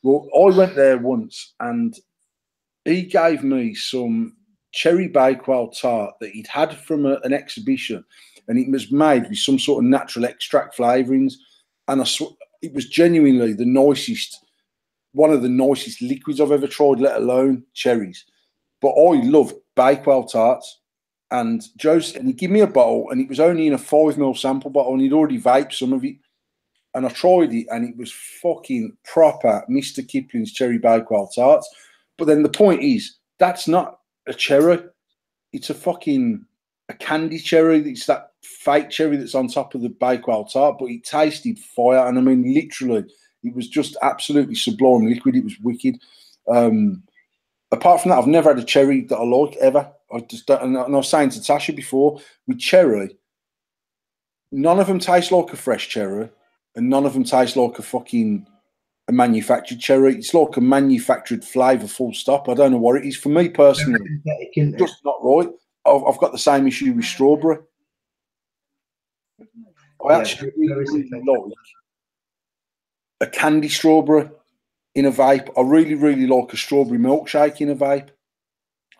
Well, I went there once and he gave me some cherry Bakewell tart that he'd had from an exhibition, and it was made with some sort of natural extract flavourings. And it was genuinely one of the nicest liquids I've ever tried, let alone cherries. But I love Bakewell tarts. And he gave me a bottle, and it was only in a 5ml sample bottle, and he'd already vaped some of it. And I tried it, and it was fucking proper Mr. Kipling's cherry Bakewell tarts. But then the point is, that's not a cherry. It's a candy cherry. It's that fake cherry that's on top of the Bakewell tart, but it tasted fire. And I mean, literally, it was just absolutely sublime liquid. It was wicked. Apart from that, I've never had a cherry that I like ever. I just don't, and I was saying to Tasha before, with cherry, none of them taste like a fresh cherry, and none of them taste like a manufactured cherry. It's like a manufactured flavour, full stop. I don't know what it is. For me personally, it's just not right. I've got the same issue with strawberry. I actually really like a candy strawberry in a vape. I really, really like a strawberry milkshake in a vape.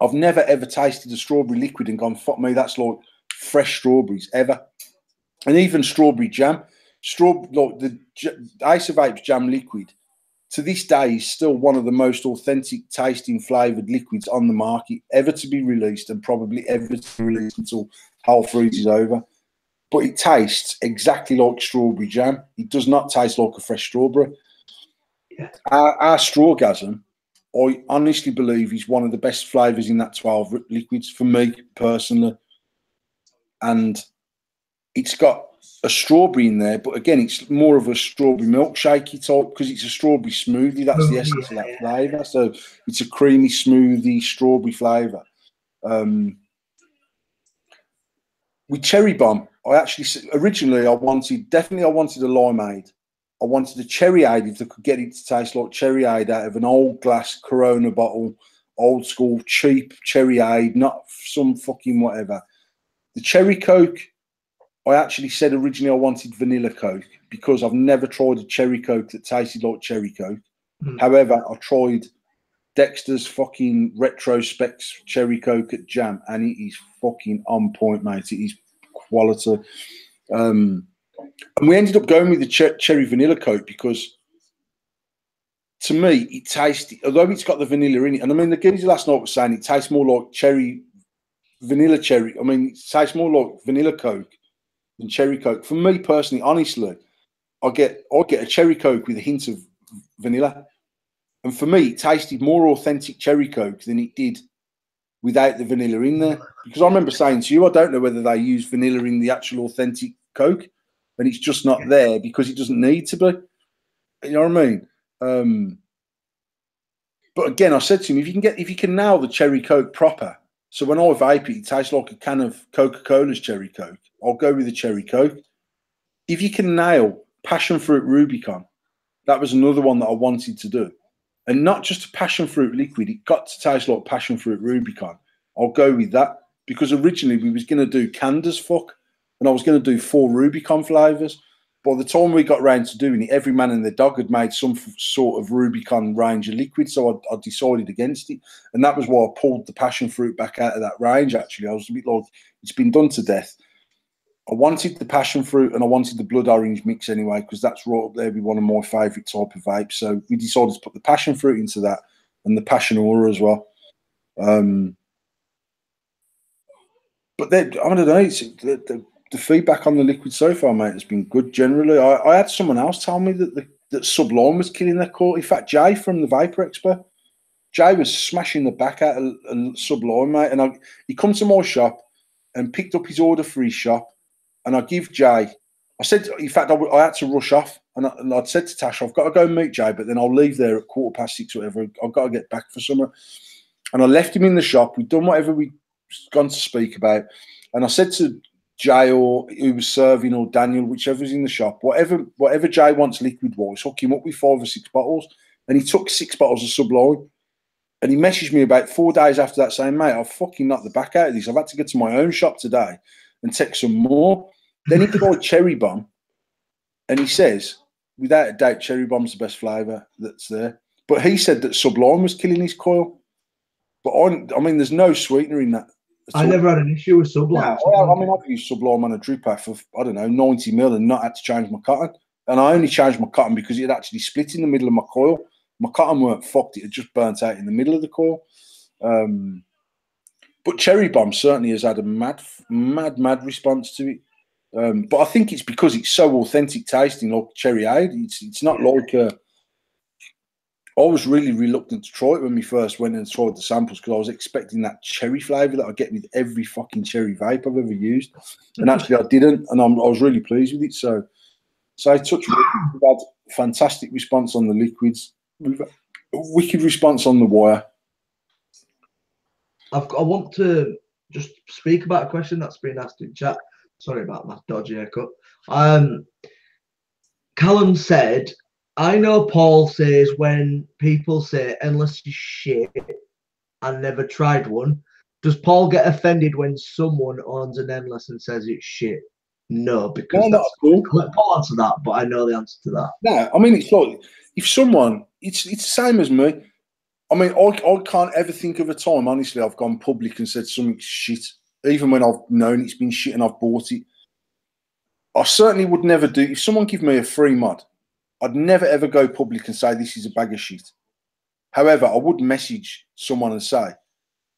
I've never ever tasted a strawberry liquid and gone, fuck me, that's like fresh strawberries ever. And even strawberry jam, like the Ace of Vapes jam liquid, to this day is still one of the most authentic tasting flavoured liquids on the market ever to be released, and probably ever to be released until Hell freezes over. But it tastes exactly like strawberry jam. It does not taste like a fresh strawberry. Yeah. Our Strawgasm, I honestly believe, is one of the best flavours in that 12 liquids for me personally. And it's got a strawberry in there, but again, it's more of a strawberry milkshakey type because it's a strawberry smoothie. That's the essence of that flavour. So it's a creamy smoothie strawberry flavour. With Cherry Bomb, originally I wanted a limeade. I wanted a cherryade if they could get it to taste like cherryade out of an old glass Corona bottle, old school, cheap cherryade, not some fucking whatever. The cherry Coke, I actually said originally I wanted vanilla Coke because I've never tried a cherry Coke that tasted like cherry Coke. However, I tried Dexter's fucking retrospects cherry Coke at Jam, and it is fucking on point, mate. It is quality. And we ended up going with the cherry vanilla Coke because to me, it tastes, although it's got the vanilla in it, and I mean, the geezer last night was saying it tastes more like vanilla cherry. I mean, it tastes more like vanilla Coke than cherry Coke. For me personally, honestly, I get a cherry Coke with a hint of vanilla. And for me, it tasted more authentic cherry Coke than it did without the vanilla in there. Because I remember saying to you, I don't know whether they use vanilla in the actual authentic Coke, and it's just not there because it doesn't need to be. You know what I mean? But again, I said to him, if you can nail the cherry Coke proper, so when I vape it, it tastes like a can of Coca-Cola's cherry Coke, I'll go with the cherry Coke. If you can nail passion fruit Rubicon, that was another one that I wanted to do. And not just a passion fruit liquid, it got to taste like passion fruit Rubicon. I'll go with that because originally we was going to do canned as fuck, and I was going to do 4 Rubicon flavours. By the time we got round to doing it, every man and their dog had made some sort of Rubicon range of liquid, so I decided against it. And that was why I pulled the passion fruit back out of that range, actually. I was a bit like, it's been done to death. I wanted the passion fruit and I wanted the blood orange mix anyway, because that's right up there with one of my favourite type of vapes. So we decided to put the passion fruit into that and the passion aura as well. But then, I don't know, it's, the feedback on the liquid so far, mate, has been good generally. I had someone else tell me that Sublime was killing their core. In fact, Jay from the Vapor Expo, Jay was smashing the back out of Sublime, mate. And he come to my shop and picked up his order for his shop. And I give Jay, I said, in fact, I had to rush off. And I'd said to Tash, I've got to go and meet Jay, but then I'll leave there at 6:15, whatever. I've got to get back for summer. And I left him in the shop. We'd done whatever we'd gone to speak about. And I said to Jay, or who was serving, or Daniel, whichever's in the shop, whatever Jay wants liquid-wise, hook him up with 5 or 6 bottles. And he took 6 bottles of Sublime. And he messaged me about 4 days after that saying, mate, I've fucking knocked the back out of this. I've had to get to my own shop today and take some more. Then he tried Cherry Bomb. And he says, without a doubt, Cherry Bomb's the best flavour that's there. But he said that Sublime was killing his coil. But I mean, there's no sweetener in that. I never had an issue with Sublime. No, I mean, I've used Sublime on a dripper for, I don't know, 90 mil and not had to change my cotton. And I only changed my cotton because it had actually split in the middle of my coil. My cotton weren't fucked. It had just burnt out in the middle of the coil. But Cherry Bomb certainly has had a mad response to it. But I think it's because it's so authentic tasting, like Cherry Aid. It's not like... I was really reluctant to try it when we first went and tried the samples because I was expecting that cherry flavour that I get with every fucking cherry vape I've ever used. And actually I didn't, and I was really pleased with it. So I touched wood. We've had fantastic response on the liquids. We've had a wicked response on the wire. I want to just speak about a question that's been asked in chat. Sorry about my dodgy haircut. Callum said, I know Paul says when people say endless is shit and never tried one, does Paul get offended when someone owns an endless and says it's shit? No, because that's cool. Let Paul answer that, but I know the answer to that. No, I mean, it's like, if someone, it's the same as me. I mean, I can't ever think of a time, honestly, I've gone public and said something's shit, even when I've known it's been shit and I've bought it. I certainly would never do, if someone give me a free mod, I'd never, ever go public and say this is a bag of shit. However, I would message someone and say,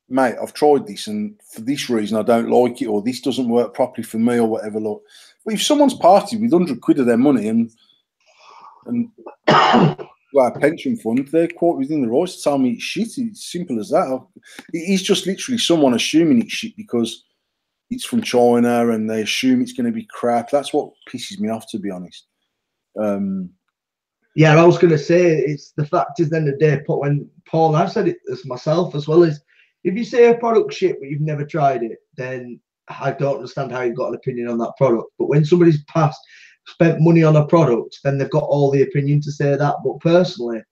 mate, I've tried this and for this reason I don't like it, or this doesn't work properly for me, or whatever. Look, but if someone's party with 100 quid of their money and our pension fund, they're quite within the rights to tell me it's shit. It's simple as that. It's just literally someone assuming it's shit because it's from China and they assume it's going to be crap. That's what pisses me off, to be honest. Yeah, I was going to say, it's the fact is, then the day, when Paul, I've said it as myself as well, is if you say a product shit but you've never tried it, then I don't understand how you've got an opinion on that product. But when somebody's spent money on a product, then they've got all the opinion to say that. But personally,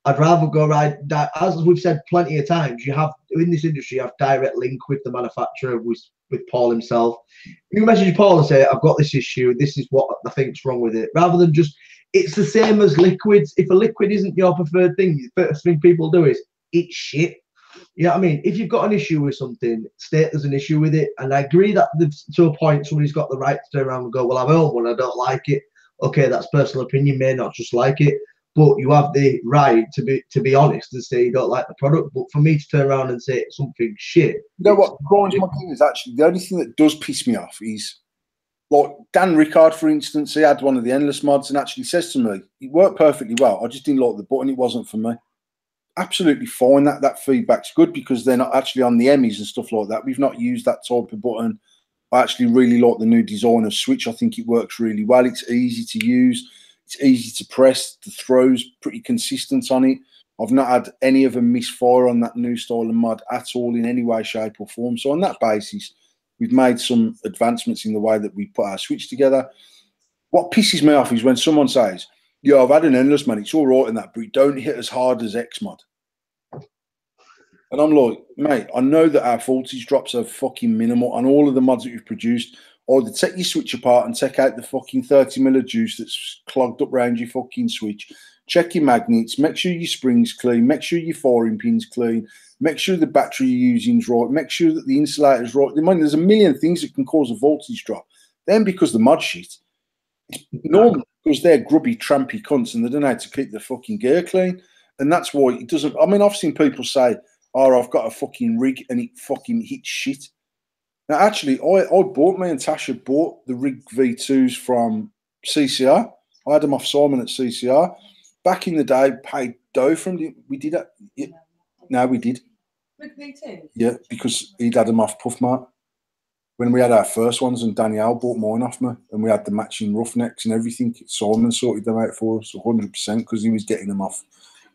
I'd rather go as we've said plenty of times, you have, in this industry, you have direct link with the manufacturer, with Paul himself. You message Paul and say, I've got this issue, this is what I think's wrong with it, rather than just, it's the same as liquids. If a liquid isn't your preferred thing, the first thing people do is, it's shit. You know what I mean? If you've got an issue with something, state there's an issue with it. And I agree that to a point, somebody's got the right to turn around and go, well, I've owned one, I don't like it. Okay, that's personal opinion, may not just like it. but you have the right to be honest and say you don't like the product. But for me to turn around and say something shit, You know what grinds my gears? Actually, the only thing that does piss me off is, like, Dan Rickard, for instance. He had one of the endless mods and actually says to me, it worked perfectly well. I just didn't like the button. It wasn't for me. Absolutely fine. That feedback's good because they're not actually on the Emmys and stuff like that. We've not used that type of button. I actually really like the new design of Switch. I think it works really well. It's easy to use. It's easy to press. The throw's pretty consistent on it. I've not had any of them misfire on that new style of mod at all in any way, shape or form. So on that basis, we've made some advancements in the way that we put our Switch together. What pisses me off is when someone says, yeah, I've had an endless, man. It's all right in that, but it don't hit as hard as X mod. And I'm like, mate, I know that our voltage drops are fucking minimal on all of the mods that you've produced. Either take your Switch apart and take out the fucking 30 mil of juice that's clogged up around your fucking Switch. Check your magnets. Make sure your spring's clean. Make sure your firing pin's clean. Make sure the battery you're using is right. Make sure that the insulator's right. I mean, there's a million things that can cause a voltage drop. Then because the mod shit, it's normal because they're grubby, trampy cunts and they don't know how to keep the fucking gear clean. And that's why it doesn't. I mean, I've seen people say, oh, I've got a fucking rig and it fucking hits shit. Now, actually, me and Tasha bought the rig V2s from CCR. I had them off Simon at CCR. Back in the day, paid dough from them. We did that. Yeah. No, we did. Rig V2? Yeah, because he'd had them off Puff Mart. When we had our first ones and Danielle bought mine off me and we had the matching roughnecks and everything, Simon sorted them out for us 100% because he was getting them off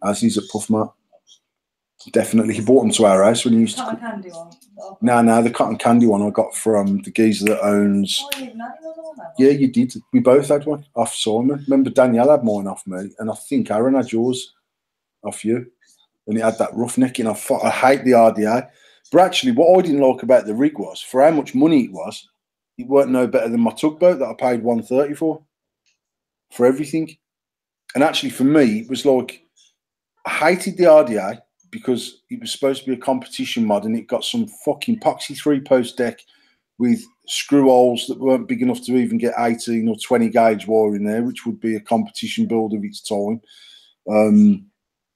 as he's at Puff Mart. Definitely. He bought them to our house when he used to. Cotton candy one? No, the cotton candy one I got from the geezer that owns. Oh, you didn't have one? Yeah, you did. We both had one off Simon. Remember, Danielle had mine off me, and I think Aaron had yours off you. And it had that roughneck in. I hate the RDA. But actually, what I didn't like about the rig was, for how much money it weren't no better than my tugboat that I paid $130 for everything. And actually, for me, it was like, I hated the RDA because it was supposed to be a competition mod and it got some fucking poxy 3-post deck with screw holes that weren't big enough to even get 18 or 20 gauge wire in there, which would be a competition build of its time.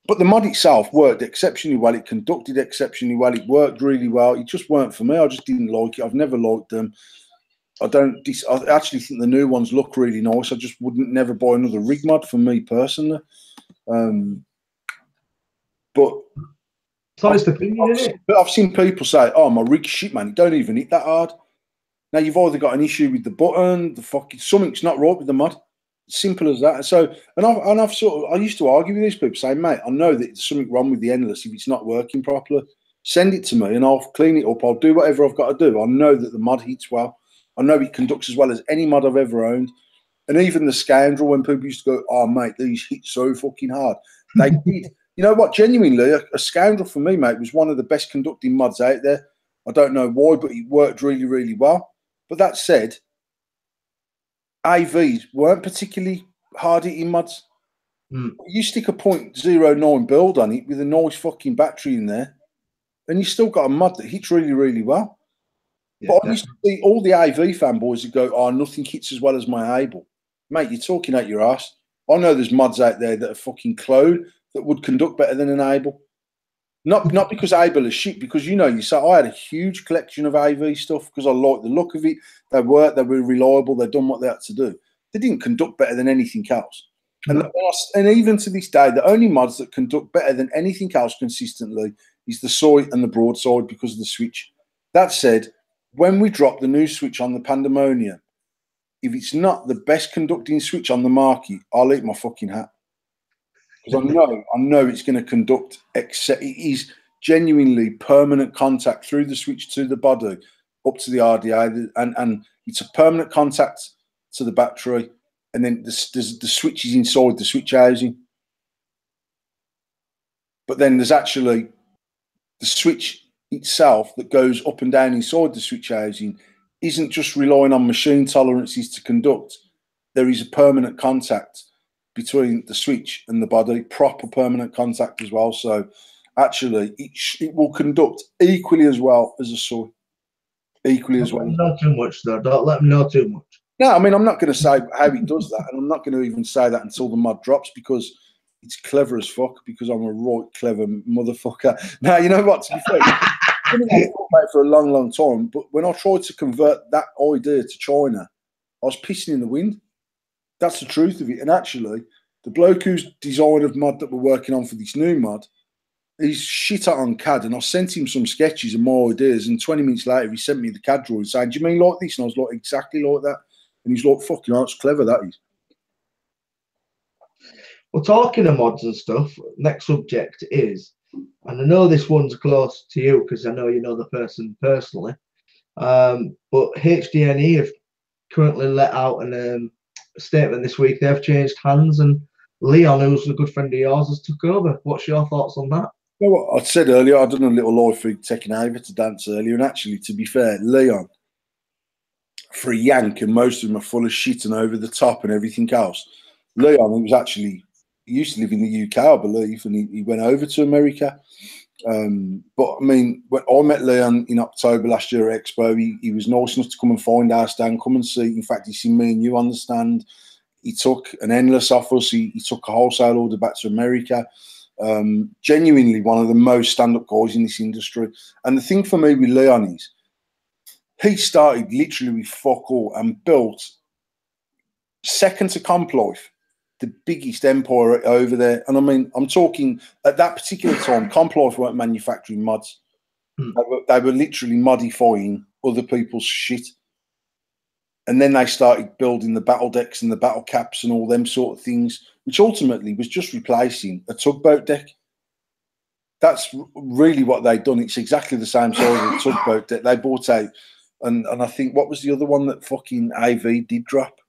But the mod itself worked exceptionally well. It conducted exceptionally well. It worked really well. It just weren't for me. I just didn't like it. I've never liked them. I actually think the new ones look really nice. I just wouldn't never buy another rig mod for me personally. But it's honest opinion, isn't it? But I've seen people say, "Oh, my rig's shit, man. It don't even hit that hard." Now you've either got an issue with the button, something's not right with the mod. Simple as that. So, I used to argue with these people, saying, "Mate, I know that there's something wrong with the endless if it's not working properly. Send it to me, and I'll clean it up. I'll do whatever I've got to do. I know that the mod heats well. I know it conducts as well as any mod I've ever owned." And even the Scoundrel, when people used to go, "Oh, mate, these hit so fucking hard," they did. You know what? Genuinely, a Scoundrel for me, mate, was one of the best conducting mods out there. I don't know why, but it worked really, really well. But that said, AVs weren't particularly hard-hitting mods. You stick a .09 build on it with a nice fucking battery in there, and you still got a mod that hits really, really well. Yeah, but I used to see all the AV fanboys that go, "Oh, nothing hits as well as my Able." Mate, you're talking out your ass. I know there's mods out there that are fucking clone that would conduct better than an Able. Not because Able is shit, because I had a huge collection of AV stuff because I liked the look of it. They were reliable, they'd done what they had to do. They didn't conduct better than anything else. No. And even to this day, the only mods that conduct better than anything else consistently is the soy and the broadside because of the switch. That said, when we drop the new switch on the Pandemonium, if it's not the best conducting switch on the market, I'll eat my fucking hat. Because I know it's going to conduct, it is genuinely permanent contact through the switch to the body, up to the RDA, and it's a permanent contact to the battery, and then the switch is inside the switch housing. But then there's actually the switch itself that goes up and down inside the switch housing isn't just relying on machine tolerances to conduct. There is a permanent contact between the switch and the body, proper permanent contact as well. So actually, it will conduct equally as well as a soy. Equally as well. Not too much, though. Don't let them know too much. No, I mean, I'm not going to say how he does that, and I'm not going to even say that until the mod drops because it's clever as fuck because I'm a right clever motherfucker. Now, you know what? To be fair, something I thought about for a long, long time, but when I tried to convert that idea to China, I was pissing in the wind. That's the truth of it. And actually, the bloke who's design of mod that we're working on for this new mod, he's shit out on CAD, and I sent him some sketches and more ideas, and 20 minutes later, he sent me the CAD drawing saying, do you mean like this? And I was like, exactly like that. And he's like, fucking hell, it's clever, that is. Well, talking of mods and stuff, next subject is, and I know this one's close to you because I know you know the person personally, but HDNE have currently let out a statement this week. They've changed hands, and Leon, who's a good friend of yours, has took over. What's your thoughts on that? You know what I said earlier, I'd done a little live feed taking over to dance earlier, and actually, to be fair, Leon, for a yank, and most of them are full of shit and over the top and everything else. Leon, he was actually, he used to live in the UK, I believe, and he went over to America. But I mean, when I met Leon in October last year at Expo, he was nice enough to come and find our stand, come and see. In fact, he's seen me and you on the stand. He took an endless off us. He took a wholesale order back to America. Genuinely one of the most stand-up guys in this industry. And the thing for me with Leon is, he started literally with fuck all and built, second to Complife, the biggest empire over there. And I mean, I'm talking at that particular time, Complife weren't manufacturing mods. They were literally modifying other people's shit. And then they started building the battle decks and the battle caps and all them sort of things, which ultimately was just replacing a tugboat deck. That's really what they'd done. It's exactly the same size as a tugboat deck. They bought out, and I think, what was the other one that fucking AV did drop?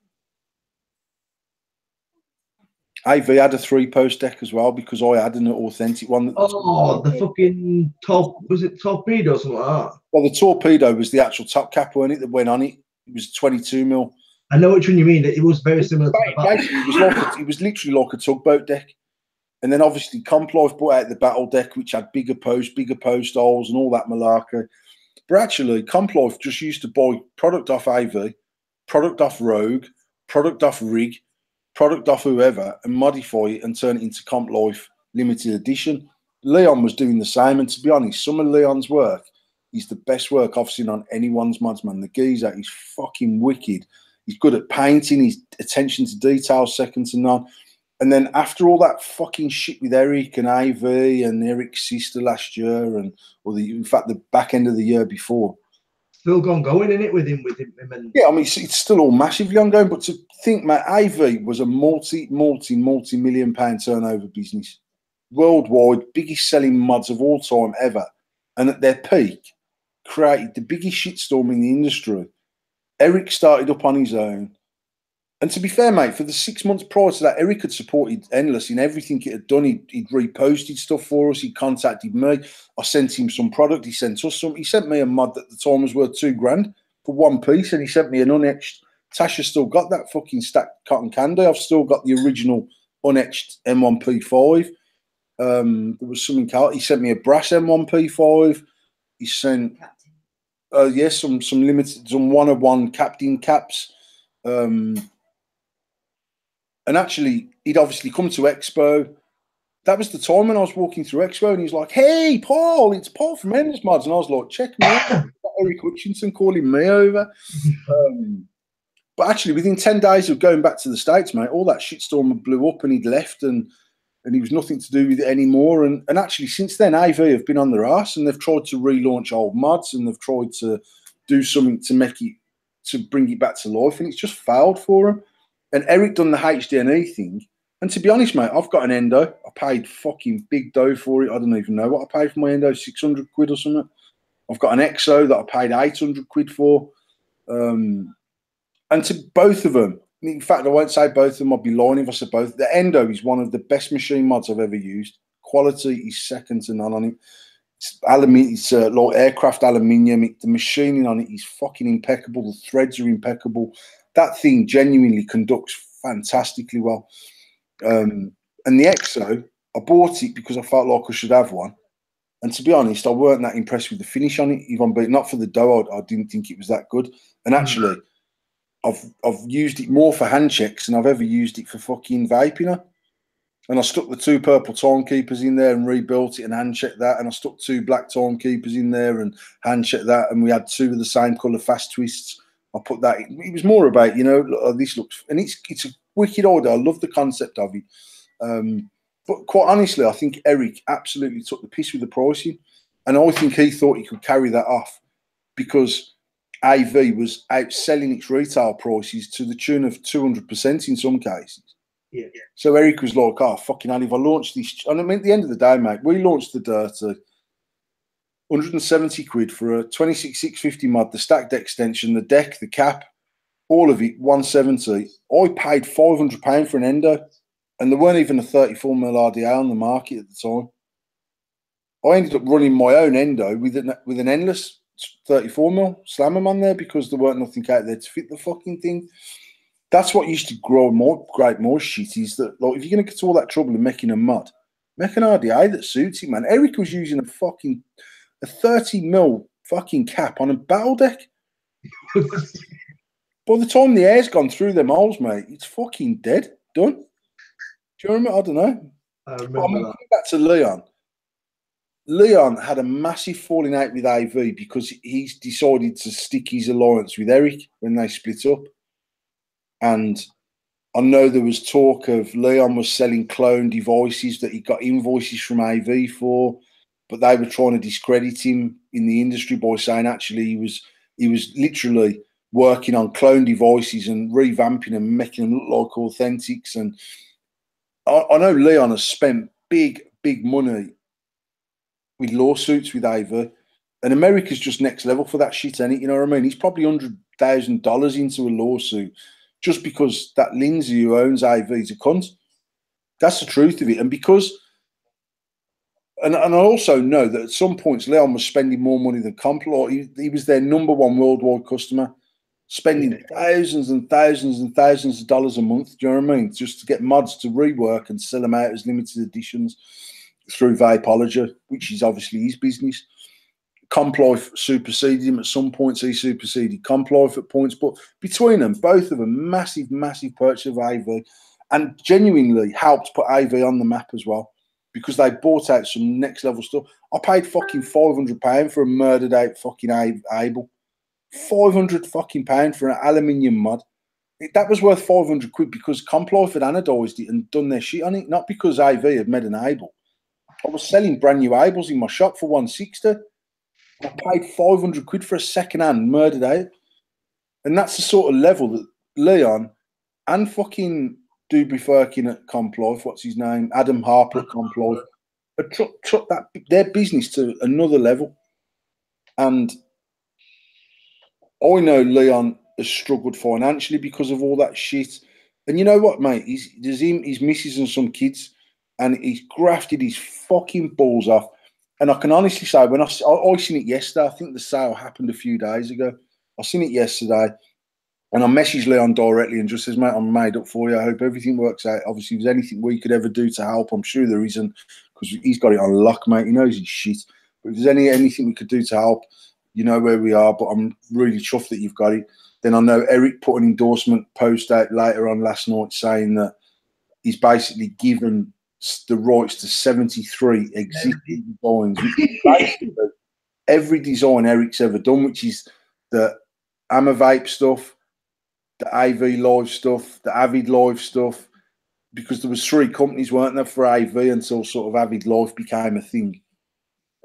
AV had a 3-post deck as well, because I had an authentic one. The fucking was it torpedo or something like that? Well, the torpedo was the actual top cap, wasn't it, that went on it? It was 22 mil. I know which one you mean. It was very similar to the basically, it was literally like a tugboat deck. And then obviously Complife brought out the battle deck, which had bigger post holes and all that malarkey. But actually, Complife just used to buy product off AV, product off Rogue, product off Rig, product off whoever, and modify it and turn it into Complife limited edition. Leon was doing the same, and to be honest, some of Leon's work is the best work I've seen on anyone's mods, man. The geezer, he's fucking wicked. He's good at painting. His attention to detail, second to none. And then after all that fucking shit with Eric and AV and Eric's sister last year, in fact, the back end of the year before, still going in it with him and yeah, I mean, it's still all massively ongoing. But to think, man, AV was a multi-million pound turnover business, worldwide, biggest selling mods of all time ever, and at their peak, created the biggest shitstorm in the industry. Eric started up on his own. And to be fair, mate, for the 6 months prior to that, Eric had supported Endless in everything it had done. He'd reposted stuff for us. He contacted me. I sent him some product. He sent us some. He sent me a mod that at the time was worth $2,000 for one piece, and he sent me an unetched. Tasha's still got that fucking stacked cotton candy. I've still got the original unetched M1P5. There was something else. He sent me a brass M1P5. He sent, some limited, some 101 captain caps. And actually, he'd obviously come to Expo. That was the time when I was walking through Expo, and he's like, "Hey, Paul, it's Paul from Endless Mods." And I was like, "Check me out." Eric Hutchinson calling me over. But actually, within 10 days of going back to the States, mate, all that shitstorm blew up, and he'd left, and he was nothing to do with it anymore. And actually, since then, AV have been on their arse, and they've tried to relaunch old mods, and they've tried to do something to make it, to bring it back to life, and it's just failed for them. And Eric done the HDNE thing. And to be honest, mate, I've got an endo. I paid fucking big dough for it. I don't even know what I paid for my endo, 600 quid or something. I've got an EXO that I paid 800 quid for. And to both of them, in fact, I won't say both of them. I'd be lying if I said both. The endo is one of the best machine mods I've ever used. Quality is second to none on it. It's aluminium. It's like aircraft aluminium. The machining on it is fucking impeccable. The threads are impeccable. That thing genuinely conducts fantastically well. And the EXO, I bought it because I felt like I should have one. And to be honest, I weren't that impressed with the finish on it. Even but not for the dough, I didn't think it was that good. And actually, I've used it more for hand checks than I've ever used it for fucking vaping. And I stuck the 2 purple timekeepers in there and rebuilt it and hand checked that. And I stuck 2 black timekeepers in there and hand checked that. And we had 2 of the same colour fast twists. I put that in. It was more about, you know, this looks, and it's a wicked order. I love the concept of it. But quite honestly, I think Eric absolutely took the piss with the pricing. And I think he thought he could carry that off because AV was outselling its retail prices to the tune of 200% in some cases. Yeah. So Eric was like, oh, fucking hell, if I launch this. And I mean, at the end of the day, mate, we launched the Dirty 170 quid for a 26650 mod, the stacked extension, the deck, the cap, all of it, 170. I paid £500 for an endo, and there weren't even a 34mm RDA on the market at the time. I ended up running my own endo with an endless 34mm slammer on there because there weren't nothing out there to fit the fucking thing. That's what used to grate more shit is that, like, if you're going to get to all that trouble in making a mod, make an RDA that suits it, man. Eric was using a 30mm fucking cap on a battle deck. By the time the air's gone through them holes, mate, it's fucking dead. Done. Do you remember? I don't know. I remember that. Coming back to Leon. Leon had a massive falling out with AV because he's decided to stick his alliance with Eric when they split up. And I know there was talk of Leon was selling clone devices that he got invoices from AV for, but they were trying to discredit him in the industry by saying actually he was literally working on clone devices and revamping them, making them look like authentics. And I know Leon has spent big money with lawsuits with AV, and America's just next level for that shit, ain't it? You know what I mean? He's probably $100,000 into a lawsuit just because that Lindsay who owns AV is a cunt. That's the truth of it. And because, and I also know that at some points Leon was spending more money than Complot. He was their #1 worldwide customer, spending thousands and thousands and thousands of dollars a month. Do you know what I mean? Just to get mods to rework and sell them out as limited editions through Vapeology, which is obviously his business. Complife superseded him at some points. He superseded Complife at points, but between them, both of them, massive purchase of AV, and genuinely helped put AV on the map as well because they bought out some next level stuff. I paid fucking £500 for a murdered out fucking Abel. £500 fucking pound for an aluminium mod. That was worth 500 quid because Complife had anodized it and done their shit on it, not because AV had made an Abel. I was selling brand new Abels in my shop for 160. I paid 500 quid for a second-hand murdered out. And that's the sort of level that Leon and fucking Doobie Firkin at Complife, what's his name, Adam Harper at Complife, took their business to another level. And I know Leon has struggled financially because of all that shit. And you know what, mate? There's him, his missus and some kids, and he's grafted his fucking balls off. And I can honestly say, when I seen it yesterday, I think the sale happened a few days ago. I seen it yesterday, and I messaged Leon directly and just says, mate, I'm made up for you. I hope everything works out. Obviously, if there's anything we could ever do to help, I'm sure there isn't, because he's got it on lock, mate. He knows his shit. But if there's anything we could do to help, you know where we are. But I'm really chuffed that you've got it. Then I know Eric put an endorsement post out later on last night saying that he's basically given the rights to 73 existing designs. Basically, every design Eric's ever done, which is the VAPE stuff, the AV Live stuff, the Avid Live stuff, because there was 3 companies, weren't there, for AV until sort of Avid Live became a thing.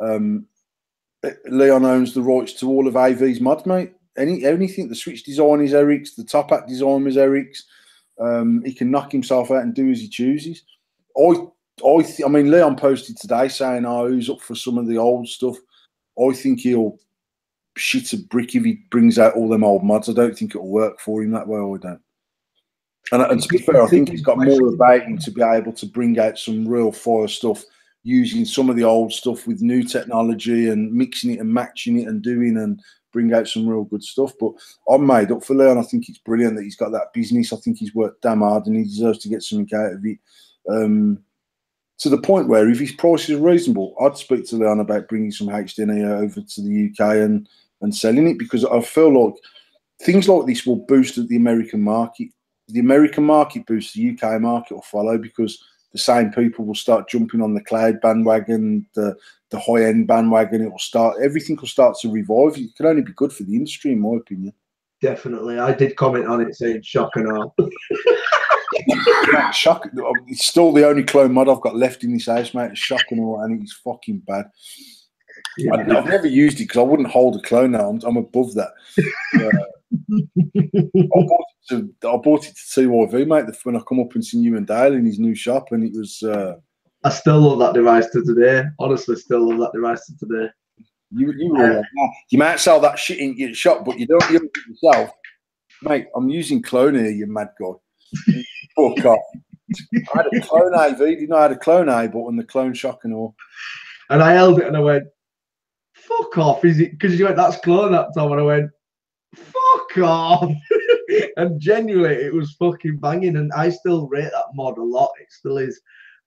Leon owns the rights to all of AV's mods, mate. Anything, the switch design is Eric's, the top hat design was Eric's. He can knock himself out and do as he chooses. I mean, Leon posted today saying, "Oh, who's up for some of the old stuff?" I think he'll shit a brick if he brings out all them old mods. I don't think it'll work for him that way. I don't. And to be fair, I think he's got more about him to be able to bring out some real fire stuff using some of the old stuff with new technology and mixing it and matching it and doing and bring out some real good stuff. But I'm made up for Leon. I think it's brilliant that he's got that business. I think he's worked damn hard and he deserves to get something out of it. To the point where if his price is reasonable, I'd speak to Leon about bringing some HDNA over to the UK and selling it, because I feel like things like this will boost the American market. The American market boosts, the UK market will follow, because the same people will start jumping on the cloud bandwagon, the high-end bandwagon. It will start, everything will start to revive. It can only be good for the industry, in my opinion. Definitely. I did comment on it saying shock and all. Shock. It's still the only clone mod I've got left in this house, mate. It's shock and all, and it's fucking bad. Yeah. I've never used it because I wouldn't hold a clone now. I'm above that. I bought it to TYV, mate, when I come up and see you and Dale in his new shop, and it was. I still love that device to today. Honestly, still love that device to today. You might sell that shit in your shop, but you don't use it yourself, mate. I'm using clone here, you mad guy. Fuck off. I had a clone AV, didn't I? I had a clone A button, the clone shock and all. And I held it and I went, fuck off, is it? Because you went, that's clone that time. And I went, fuck off. And genuinely, it was fucking banging. And I still rate that mod a lot. It still is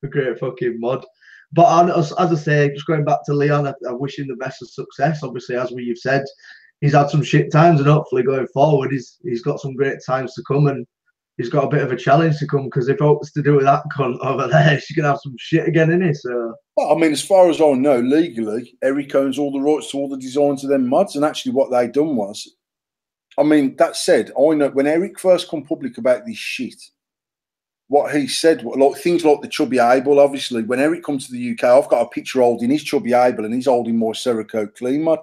a great fucking mod. But as I say, just going back to Leon, I wish him the best of success. Obviously, as you've said, he's had some shit times, and hopefully going forward, he's got some great times to come, and he's got a bit of a challenge to come, because if he hopes to do with that cunt over there, she's gonna have some shit again, isn't he? So, well, I mean, as far as I know, legally, Eric owns all the rights to all the designs of them mods, and actually, what they done was, I mean, that said, I know when Eric first come public about this shit, what he said, like things like the chubby able, obviously, when Eric comes to the UK, I've got a picture holding his chubby able and he's holding my Cerakote clean mod.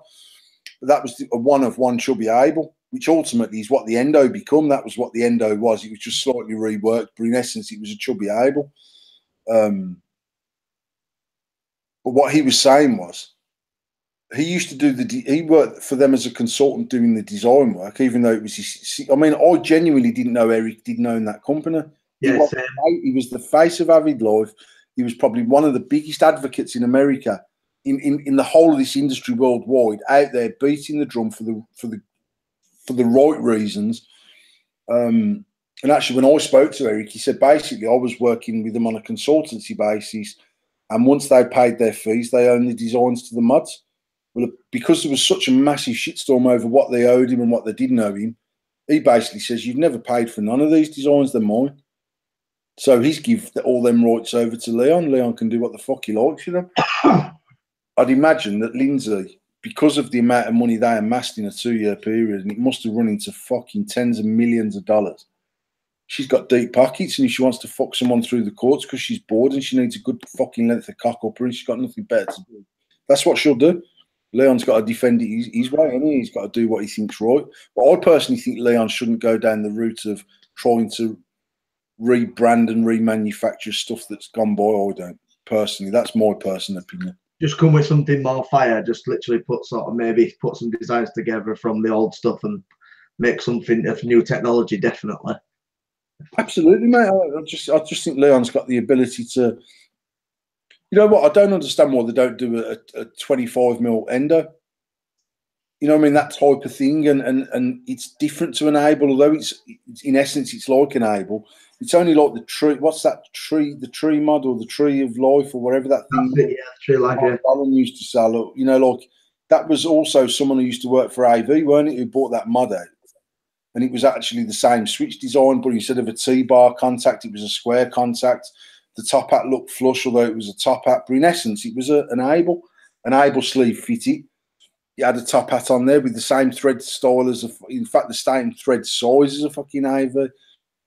But that was a one-of-one chubby able, which ultimately is what the Endo become. That was what the Endo was. It was just slightly reworked, but in essence, it was a chubby able. But what he was saying was, he used to do he worked for them as a consultant doing the design work, even though it was his, I mean, I genuinely didn't know Eric didn't own that company. yeah, He was the face of Avid Life. He was probably one of the biggest advocates in America, in the whole of this industry worldwide, out there beating the drum for the right reasons. And actually, when I spoke to Eric, he said basically I was working with them on a consultancy basis, and once they paid their fees, they owned the designs to the mods. Well, because there was such a massive shitstorm over what they owed him and what they didn't owe him, he basically says, "You've never paid for none of these designs; they're mine." So he's give all them rights over to Leon. Leon can do what the fuck he likes, you know. I'd imagine that Lindsay, because of the amount of money they amassed in a 2-year period, and it must have run into fucking tens of millions of dollars, she's got deep pockets, and if she wants to fuck someone through the courts because she's bored and she needs a good fucking length of cock up her and she's got nothing better to do, that's what she'll do. Leon's got to defend it his way, hasn't he? He's got to do what he thinks right. But I personally think Leon shouldn't go down the route of trying to rebrand and remanufacture stuff that's gone by. I don't personally. That's my personal opinion. Just come with something more fire. Just literally put some designs together from the old stuff and make something of new technology. Definitely. Absolutely, mate. I just think Leon's got the ability to. You know what? I don't understand why they don't do a 25mm endo. You know what I mean? That type of thing, and it's different to an able, although it's in essence it's like an able. It's only like the tree. What's that tree? The tree mod or the tree of life or whatever that thing. That's it, yeah, tree life. Yeah. Alan used to sell. You know, like that was also someone who used to work for AV, weren't it? Who bought that mod out, and it was actually the same switch design, but instead of a T-bar contact, it was a square contact. The top hat looked flush, although it was a top hat. But in essence, it was an able sleeve fitted. You had a top hat on there with the same thread style as, in fact, the same thread size as a fucking AV.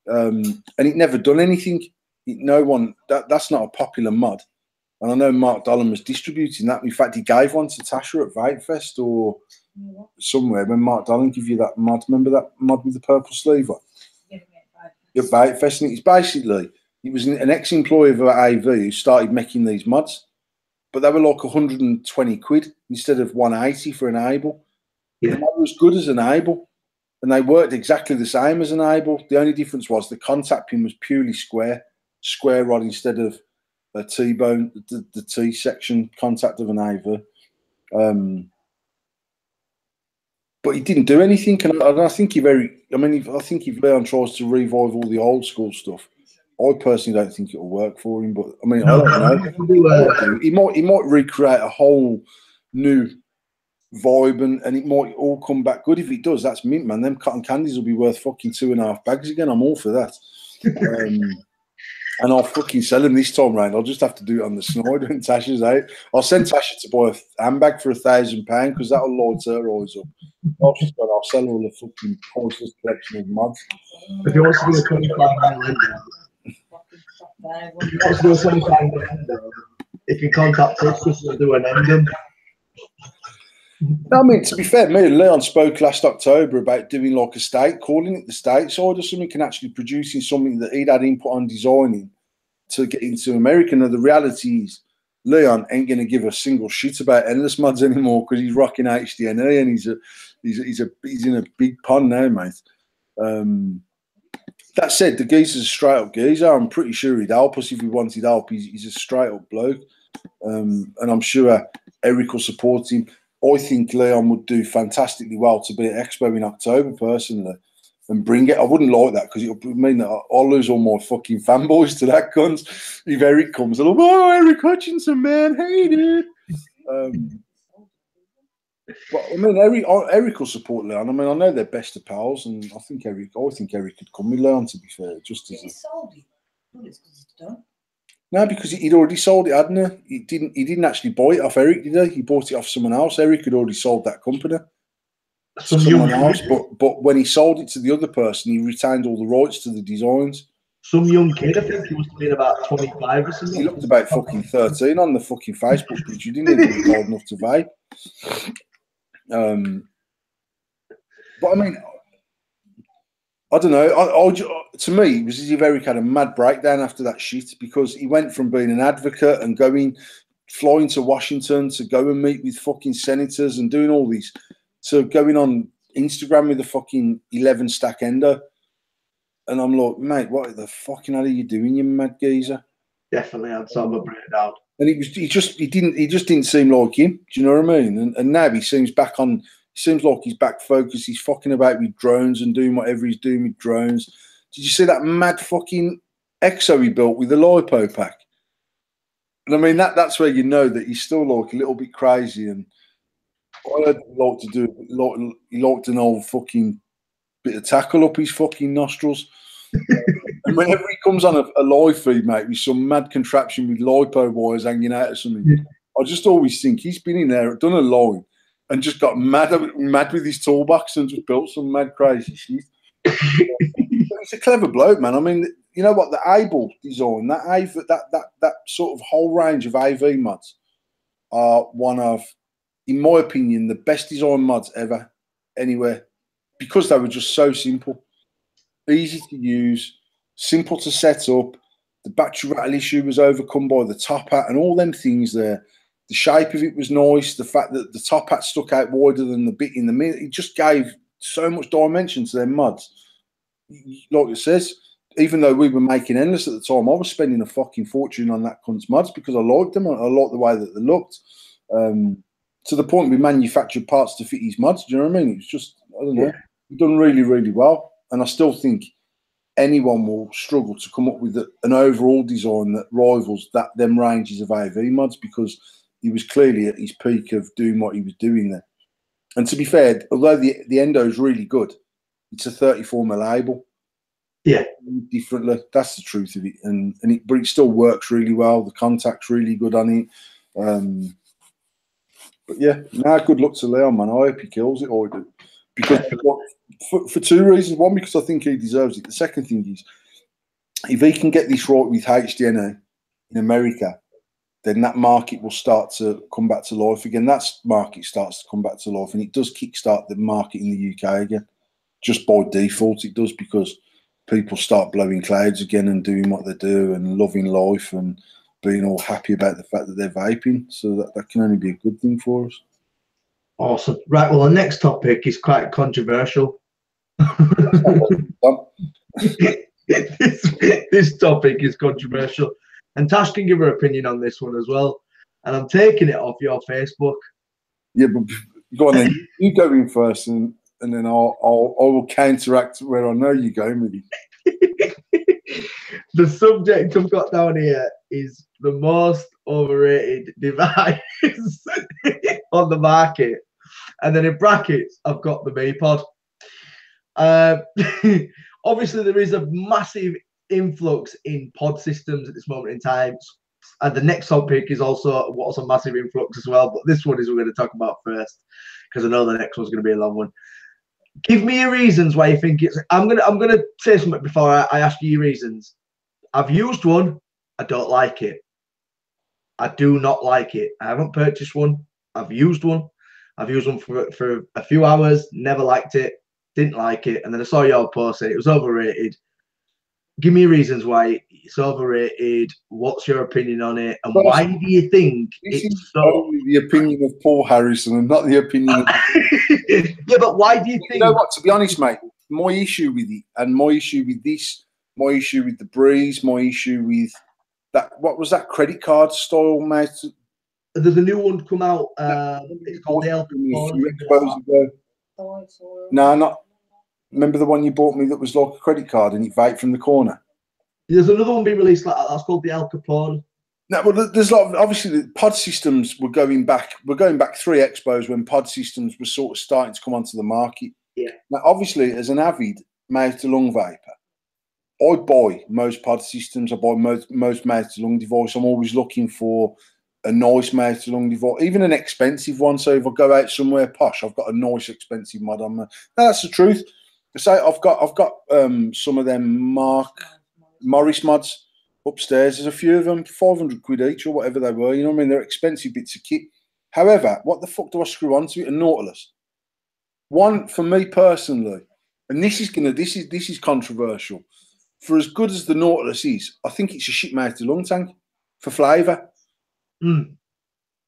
And it never done anything. That's not a popular mod. And I know Mark Dolan was distributing that. In fact, he gave one to Tasha at VAPE Fest or somewhere when Mark Dolan gave you that mod. Remember that mod with the purple sleeve on? Yeah, VAPE Fest. And it's basically, it was an ex-employee of AV who started making these mods. But they were like 120 quid instead of 180 for an able. Yeah. And they were as good as an able. And they worked exactly the same as an able. The only difference was the contact pin was purely square rod instead of a T-bone, the T-section contact of an AV. But he didn't do anything. And I think I think if Leon tries to revive all the old school stuff, I personally don't think it'll work for him, but I mean, I don't know. He might recreate a whole new vibe, and it might all come back good. If it does, that's mint, man. Them cotton candies will be worth fucking 2.5 bags again. I'm all for that. And I'll fucking sell him this time round. I'll just have to do it on the Snyder and Tasha's out. I'll send Tasha to buy a handbag for £1,000 because that'll light her eyes up. I'll sell all the fucking priceless collection of mods. If you want to do a 25 mil if you want to do a 25 mil if you contact us, just to do an ending. I mean, to be fair, me and Leon spoke last October about doing like a state, calling it the state side or something, and actually producing something that he'd had input on designing to get into America. Now, the reality is, Leon ain't going to give a single shit about endless mods anymore because he's rocking HDNA and he's in a big pond now, mate. That said, the geezer's a straight up geezer. I'm pretty sure he'd help us if we wanted help. He's a straight up bloke, and I'm sure Eric will support him. I think Leon would do fantastically well to be at Expo in October, personally, and bring it. I wouldn't like that because it would mean that I'll lose all my fucking fanboys to that guns. If Eric comes along, oh, Eric Hutchinson, man, hey, dude. But I mean, Eric will support Leon. I mean, I know they're best of pals, and I think Eric could come with Leon. To be fair, just as no, because he'd already sold it, hadn't he? He didn't actually buy it off Eric, did he? He bought it off someone else. Eric had already sold that company to someone else, but when he sold it to the other person, he retained all the rights to the designs. Some young kid, I think he must have been about 25 or something. He looked about fucking 13 on the fucking Facebook picture. He didn't even look old enough to vape. But I mean, I don't know. To me, it was as if Eric had a mad breakdown after that shit because he went from being an advocate and flying to Washington to go and meet with fucking senators and doing all these, to going on Instagram with a fucking 11-stack endo. And I'm like, mate, what the fucking hell are you doing, you mad geezer? Definitely had some of a breakdown. And he just didn't seem like him. Do you know what I mean? And now he seems like he's back focused. He's fucking about with drones and doing whatever he's doing with drones. Did you see that mad fucking exo he built with the lipo pack? And I mean, that's where you know that he's still like a little bit crazy. And I heard he liked an old fucking bit of tackle up his fucking nostrils. And whenever he comes on a live feed, mate, with some mad contraption with lipo wires hanging out or something, I just always think he's been in there, done a line, and just got mad with his toolbox and just built some mad crazy shit. He's a clever bloke, man. I mean, you know what? The Able design, that sort of whole range of AV mods are one of, in my opinion, the best design mods ever, anywhere, because they were just so simple, easy to use, simple to set up. The battery rattle issue was overcome by the top hat and all them things there. The shape of it was nice. The fact that the top hat stuck out wider than the bit in the middle, it just gave so much dimension to their mods. Like it says, even though we were making endless at the time, I was spending a fucking fortune on that cunt's mods because I liked them. I liked the way that they looked. To the point we manufactured parts to fit his mods. Do you know what I mean? It was just, I don't know, we've done really, really well. And I still think anyone will struggle to come up with an overall design that rivals them ranges of AV mods because he was clearly at his peak of doing what he was doing there. And to be fair, although the endo is really good, it's a 34mm Able. Yeah. Differently. That's the truth of it. But it still works really well. The contact's really good on it. But yeah, good luck to Leon, man. I hope he kills it, or I do. Because for two reasons. One, because I think he deserves it. The second thing is, if he can get this right with HDNA in America, then that market will start to come back to life again. That market starts to come back to life, and it does kickstart the market in the UK again. Just by default, it does, because people start blowing clouds again and doing what they do and loving life and being all happy about the fact that they're vaping. So that can only be a good thing for us. Awesome. Right, well, the next topic is quite controversial. This topic is controversial. And Tash can give her opinion on this one as well. And I'm taking it off your Facebook. Yeah, but go on then. You go in first, and then I will counteract where I know you're going with it. The subject I've got down here is the most overrated device on the market. And then in brackets, I've got the VAPE pod. Obviously, there is a massive influx in pod systems at this moment in time. And the next topic is also what's a massive influx as well. But this one is we're going to talk about first because I know the next one's going to be a long one. Give me your reasons why you think it's. I'm gonna say something before I ask you your reasons. I've used one. I don't like it. I do not like it. I haven't purchased one. I've used one. I've used one for a few hours. Never liked it. Didn't like it. And then I saw your post saying it was overrated. Give me reasons why it's overrated. What's your opinion on it? And why do you think it's so? Only the opinion of Paul Harrison and not the opinion of. Yeah, but why do you think? You know what? To be honest, mate, my issue with it, and my issue with this, my issue with the Breeze, my issue with that. What was that credit card style, mate? There's a new one come out. It's called the Al Capone. No, not. Remember the one you bought me that was like a credit card and it vaped from the corner? There's another one being released like that. That's called the Al Capone. No, well, there's a lot of, obviously the pod systems were going back. We're going back 3 expos when pod systems were sort of starting to come onto the market. Yeah. Now, obviously, as an avid mouth to lung vapor, I buy most pod systems. I buy most mouth to lung device. I'm always looking for a nice mouth to lung device, even an expensive one. So if I go out somewhere posh, I've got a nice expensive mod on there. No, that's the truth. So I've got some of them Morris mods upstairs. There's a few of them, 500 quid each or whatever they were. You know what I mean? They're expensive bits of kit. However, what the fuck do I screw onto it? A Nautilus. One for me personally, and this is controversial. For as good as the Nautilus is, I think it's a shit mouth to lung tank for flavour.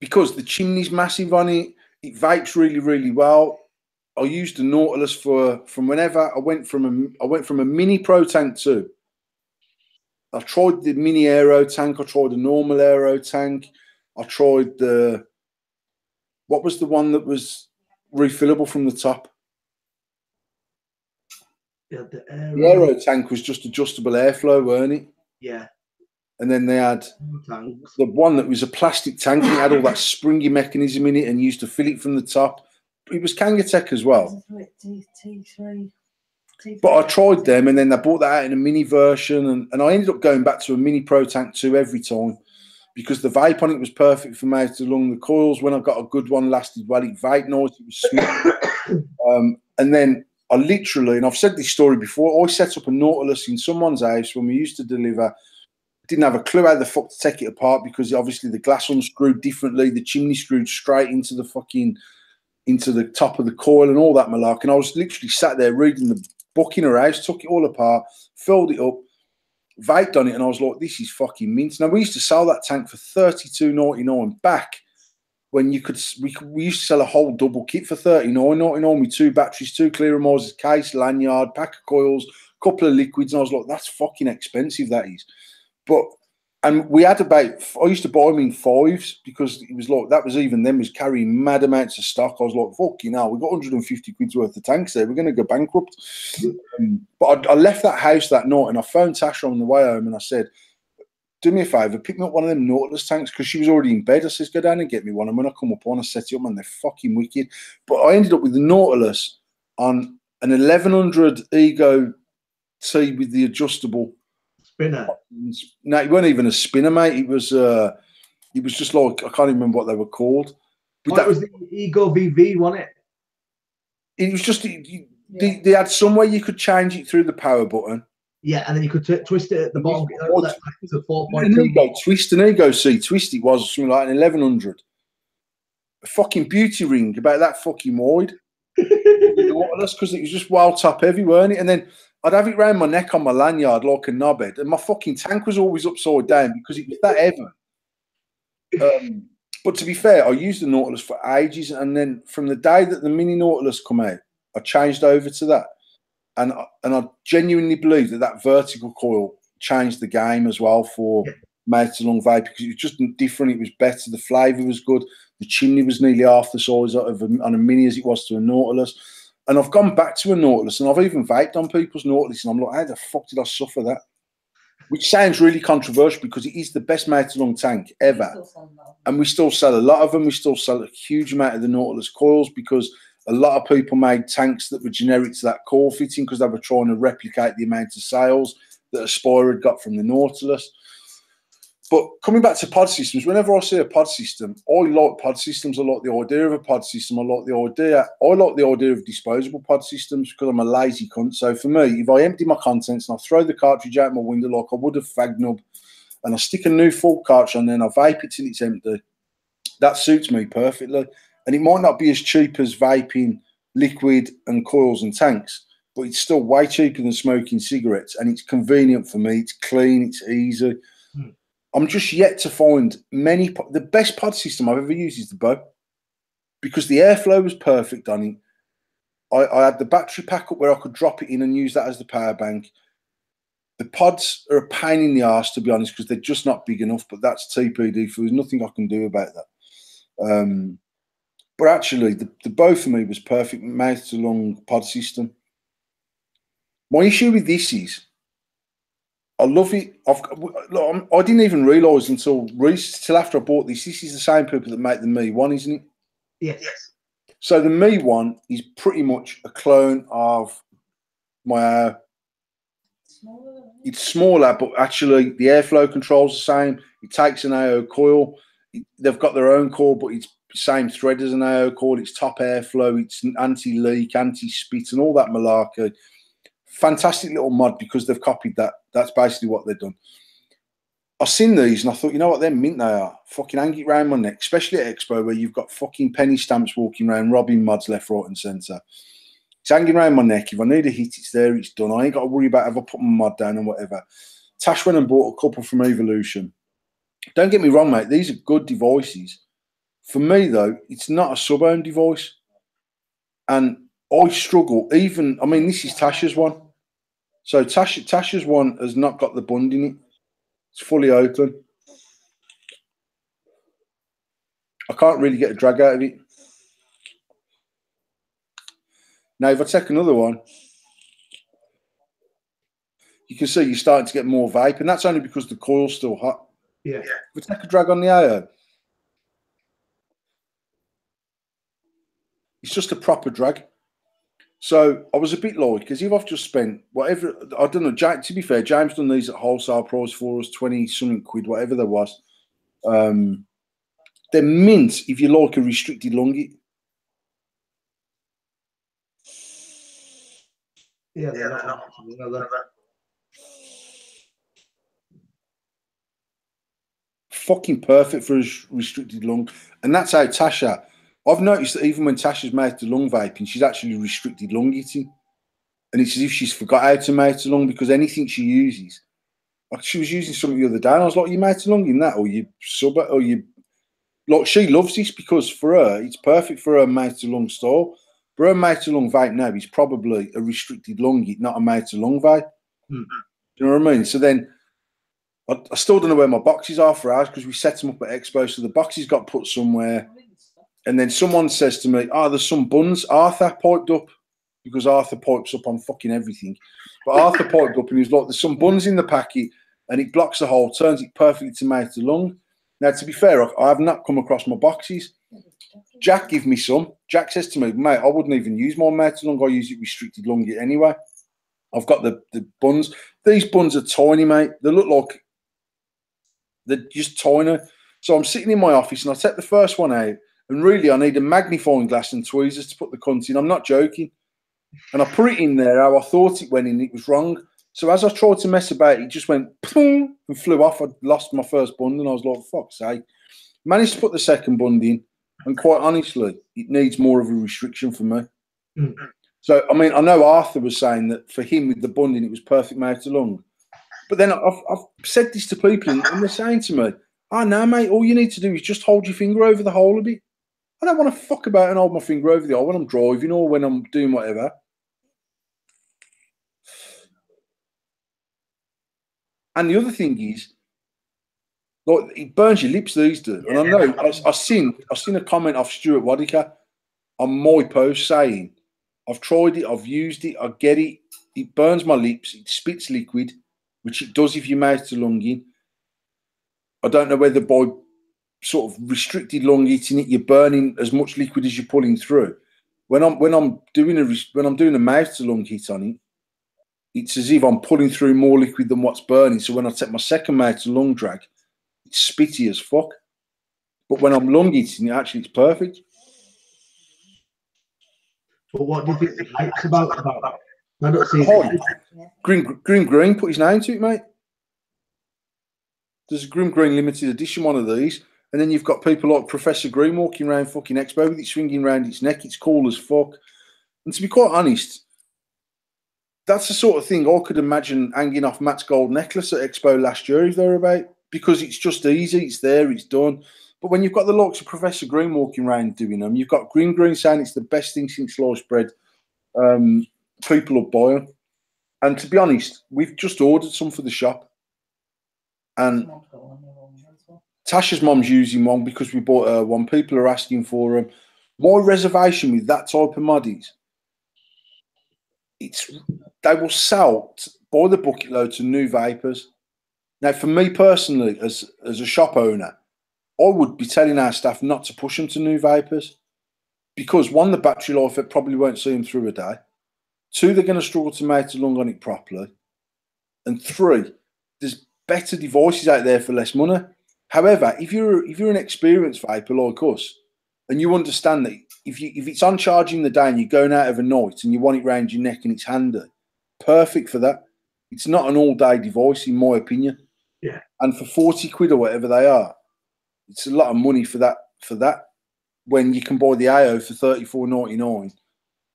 Because the chimney's massive on it. It vapes really, really well. I used the Nautilus from whenever I went from a mini Pro Tank 2. I tried the mini aero tank. I tried the normal aero tank. I tried what was the one that was refillable from the top? Yeah, the aero tank was just adjustable airflow, weren't it? Yeah. And then they had the one that was a plastic tank and it had all that springy mechanism in it and used to fill it from the top. It was Kangatech as well. But I tried them and then they brought that out in a mini version and I ended up going back to a mini Pro Tank 2 every time because the vape on it was perfect for mouth to lung. The coils, when I got a good one, lasted well. It vaped nice, it was smooth. And then I literally, and I've said this story before, I set up a Nautilus in someone's house when we used to deliver. Didn't have a clue how the fuck to take it apart because obviously the glass unscrewed differently. The chimney screwed straight into the top of the coil and all that malark. And I was literally sat there reading the book in her house, took it all apart, filled it up, vaped on it, and I was like, this is fucking mint. Now, we used to sell that tank for $32.99 back when we used to sell a whole double kit for $39.99 with 2 batteries, 2 clearomisers, case, lanyard, pack of coils, couple of liquids, and I was like, that's fucking expensive, that is. And we had I used to buy them in 5s because it was like, that was even then was carrying mad amounts of stock. I was like, fucking hell, we've got 150 quid's worth of tanks there. We're going to go bankrupt. But I left that house that night and I phoned Tasha on the way home and I said, do me a favour, pick me up one of them Nautilus tanks because she was already in bed. I says, go down and get me one. And when I come up on, I set it up and they're fucking wicked. But I ended up with the Nautilus on an 1100 Ego T with the adjustable spinner. No, it wasn't even a spinner, mate. It was just like, I can't even remember what they were called. But that was the Ego VV, wasn't it? It was just they had somewhere you could change it through the power button. Yeah, and then you could twist it at the bottom. It's a 4.2. An Ego twist, an Ego C twist. It was something like an 1100. A fucking beauty ring about that fucking wide. Because it was just wild top heavy, weren't it? And then I'd have it round my neck on my lanyard like a knobhead, and my fucking tank was always upside down because it was that heavy. But to be fair, I used the Nautilus for ages, and then from the day that the mini Nautilus come out, I changed over to that, and I genuinely believe that vertical coil changed the game as well for mouth to lung vape because it was just different. It was better. The flavour was good. The chimney was nearly half the size on a mini as it was to a Nautilus. And I've gone back to a Nautilus, and I've even vaped on people's Nautilus, and I'm like, how the fuck did I suffer that? Which sounds really controversial because it is the best mouth to lung tank ever. And we still sell a lot of them. We still sell a huge amount of the Nautilus coils because a lot of people made tanks that were generic to that coil fitting because they were trying to replicate the amount of sales. that Aspire had got from the Nautilus. But coming back to pod systems, whenever I see a pod system, I like pod systems. I like the idea of a pod system. I like the idea of disposable pod systems because I'm a lazy cunt. So for me, if I empty my contents and I throw the cartridge out my window like I would have Fagnub, and I stick a new full cartridge on, then I vape it till it's empty, that suits me perfectly. And it might not be as cheap as vaping liquid and coils and tanks, but it's still way cheaper than smoking cigarettes, and it's convenient for me. It's clean, it's easy. I'm just yet to find the best pod system I've ever used is the Bow, because the airflow was perfect on it. I had the battery pack up where I could drop it in and use that as the power bank. The pods are a pain in the arse, to be honest, because they're just not big enough, but that's TPD, so there's nothing I can do about that. But actually, the Bow for me was perfect, mouth to lung pod system. My issue with this is, I love it. I didn't even realise until after I bought this. This is the same people that make the Me One, isn't it? Yes. So the Me One is pretty much a clone of my. It's smaller, but actually the airflow control's the same. It takes an AO coil. They've got their own coil, but it's the same thread as an AO coil. It's top airflow. It's anti-leak, anti-spit, and all that malarkey. Fantastic little mod because they've copied that. That's basically what they've done. I've seen these and I thought, you know what, they're mint they are. Fucking hang it round my neck, especially at Expo where you've got fucking penny stamps walking around robbing mods left, right and centre. It's hanging around my neck. If I need a hit, it's there, it's done. I ain't got to worry about if I put my mod down and whatever. Tash went and bought a couple from Evolution. Don't get me wrong, mate, these are good devices. For me, though, it's not a sub-ohm device. And I struggle, I mean, this is Tasha's one. So Tasha's one has not got the bund in it. It's fully open. I can't really get a drag out of it. Now, if I take another one, you can see you're starting to get more vape, and that's only because the coil's still hot. Yeah. If I take a drag on the AO, it's just a proper drag. So I was a bit like, because if I've just spent whatever, I don't know, to be fair, James done these at wholesale price for us, 20-something quid, whatever there was. They're mint if you like a restricted lungie. Yeah, they're not. Fucking perfect for a restricted lung. And that's how Tasha, I've noticed that even when Tasha's made to lung vaping, she's actually restricted lung eating. And it's as if she's forgot how to made to lung because anything she uses, like she was using something the other day, and I was like, you made to lung in that, or you sub it, or you, like, she loves this because for her, it's perfect for her made to lung style. For her made to lung vape now is probably a restricted lungie, not a made to lung vape. Do you know what I mean? So then, I still don't know where my boxes are for ours because we set them up at Expo, so the boxes got put somewhere. And then someone says to me, oh, there's some buns. Arthur piped up, because Arthur pipes up on fucking everything. But Arthur piped up and he was like, there's some buns in the packet and it blocks the hole, turns it perfectly to mouth to lung. Now, to be fair, I have not come across my boxes. Jack gave me some. Jack says to me, mate, I wouldn't even use my mouth to lung. I use it restricted lung anyway. I've got the buns. These buns are tiny, mate. They look like they're just tiny. So I'm sitting in my office and I take the first one out, and really I need a magnifying glass and tweezers to put the cunt in. I'm not joking. And I put it in there how I thought it went in. It was wrong. So as I tried to mess about, it just went boom and flew off. I lost my first bund and I was like, fuck's sake. Managed to put the second bund in. And quite honestly, it needs more of a restriction for me. So, I mean, I know Arthur was saying that for him with the bunding, it was perfect mouth to lung. But then I've said this to people and they're saying to me, oh, no, mate, all you need to do is just hold your finger over the hole a bit. I don't want to fuck about and hold my finger over the hole when I'm driving or when I'm doing whatever. And the other thing is, like, it burns your lips, these do. And I know, I've seen a comment off Stuart Wadicker on my post saying, I've tried it, I've used it, I get it. It burns my lips, it spits liquid, which it does if you mouth to lung in. I don't know whether by sort of restricted lung eating it, you're burning as much liquid as you're pulling through. When I'm doing a mouth to lung hit on it, it's as if I'm pulling through more liquid than what's burning. So when I take my second mate to lung drag, it's spitty as fuck. But when I'm lung eating, actually it's perfect. But what do you think the hype's about? I don't see it. Green put his name to it, mate. There's a Green limited edition one of these. And then you've got people like Professor Green walking around fucking Expo with it swinging around its neck. It's cool as fuck. And to be quite honest, that's the sort of thing I could imagine hanging off Matt's gold necklace at Expo last year if they're about, because it's just easy, it's there, it's done. But when you've got the likes of Professor Green walking around doing them, you've got Green saying it's the best thing since sliced bread, people will buy them. And to be honest, we've just ordered some for the shop. And Tasha's mom's using one because we bought her one. People are asking for them. My reservation with that type of moddies, they will sell by the bucket load to new vapors. Now, for me personally, as a shop owner, I would be telling our staff not to push them to new vapors because, one, the battery life, it probably won't see them through a day. Two, they're going to struggle to make a lung on it properly. And three, there's better devices out there for less money. However, if you're an experienced vapor like us, and you understand that if it's on charge in the day and you're going out of a night and you want it round your neck and it's handy, perfect for that. It's not an all-day device, in my opinion. Yeah. And for 40 quid or whatever they are, it's a lot of money for that. When you can buy the AO for $34.99,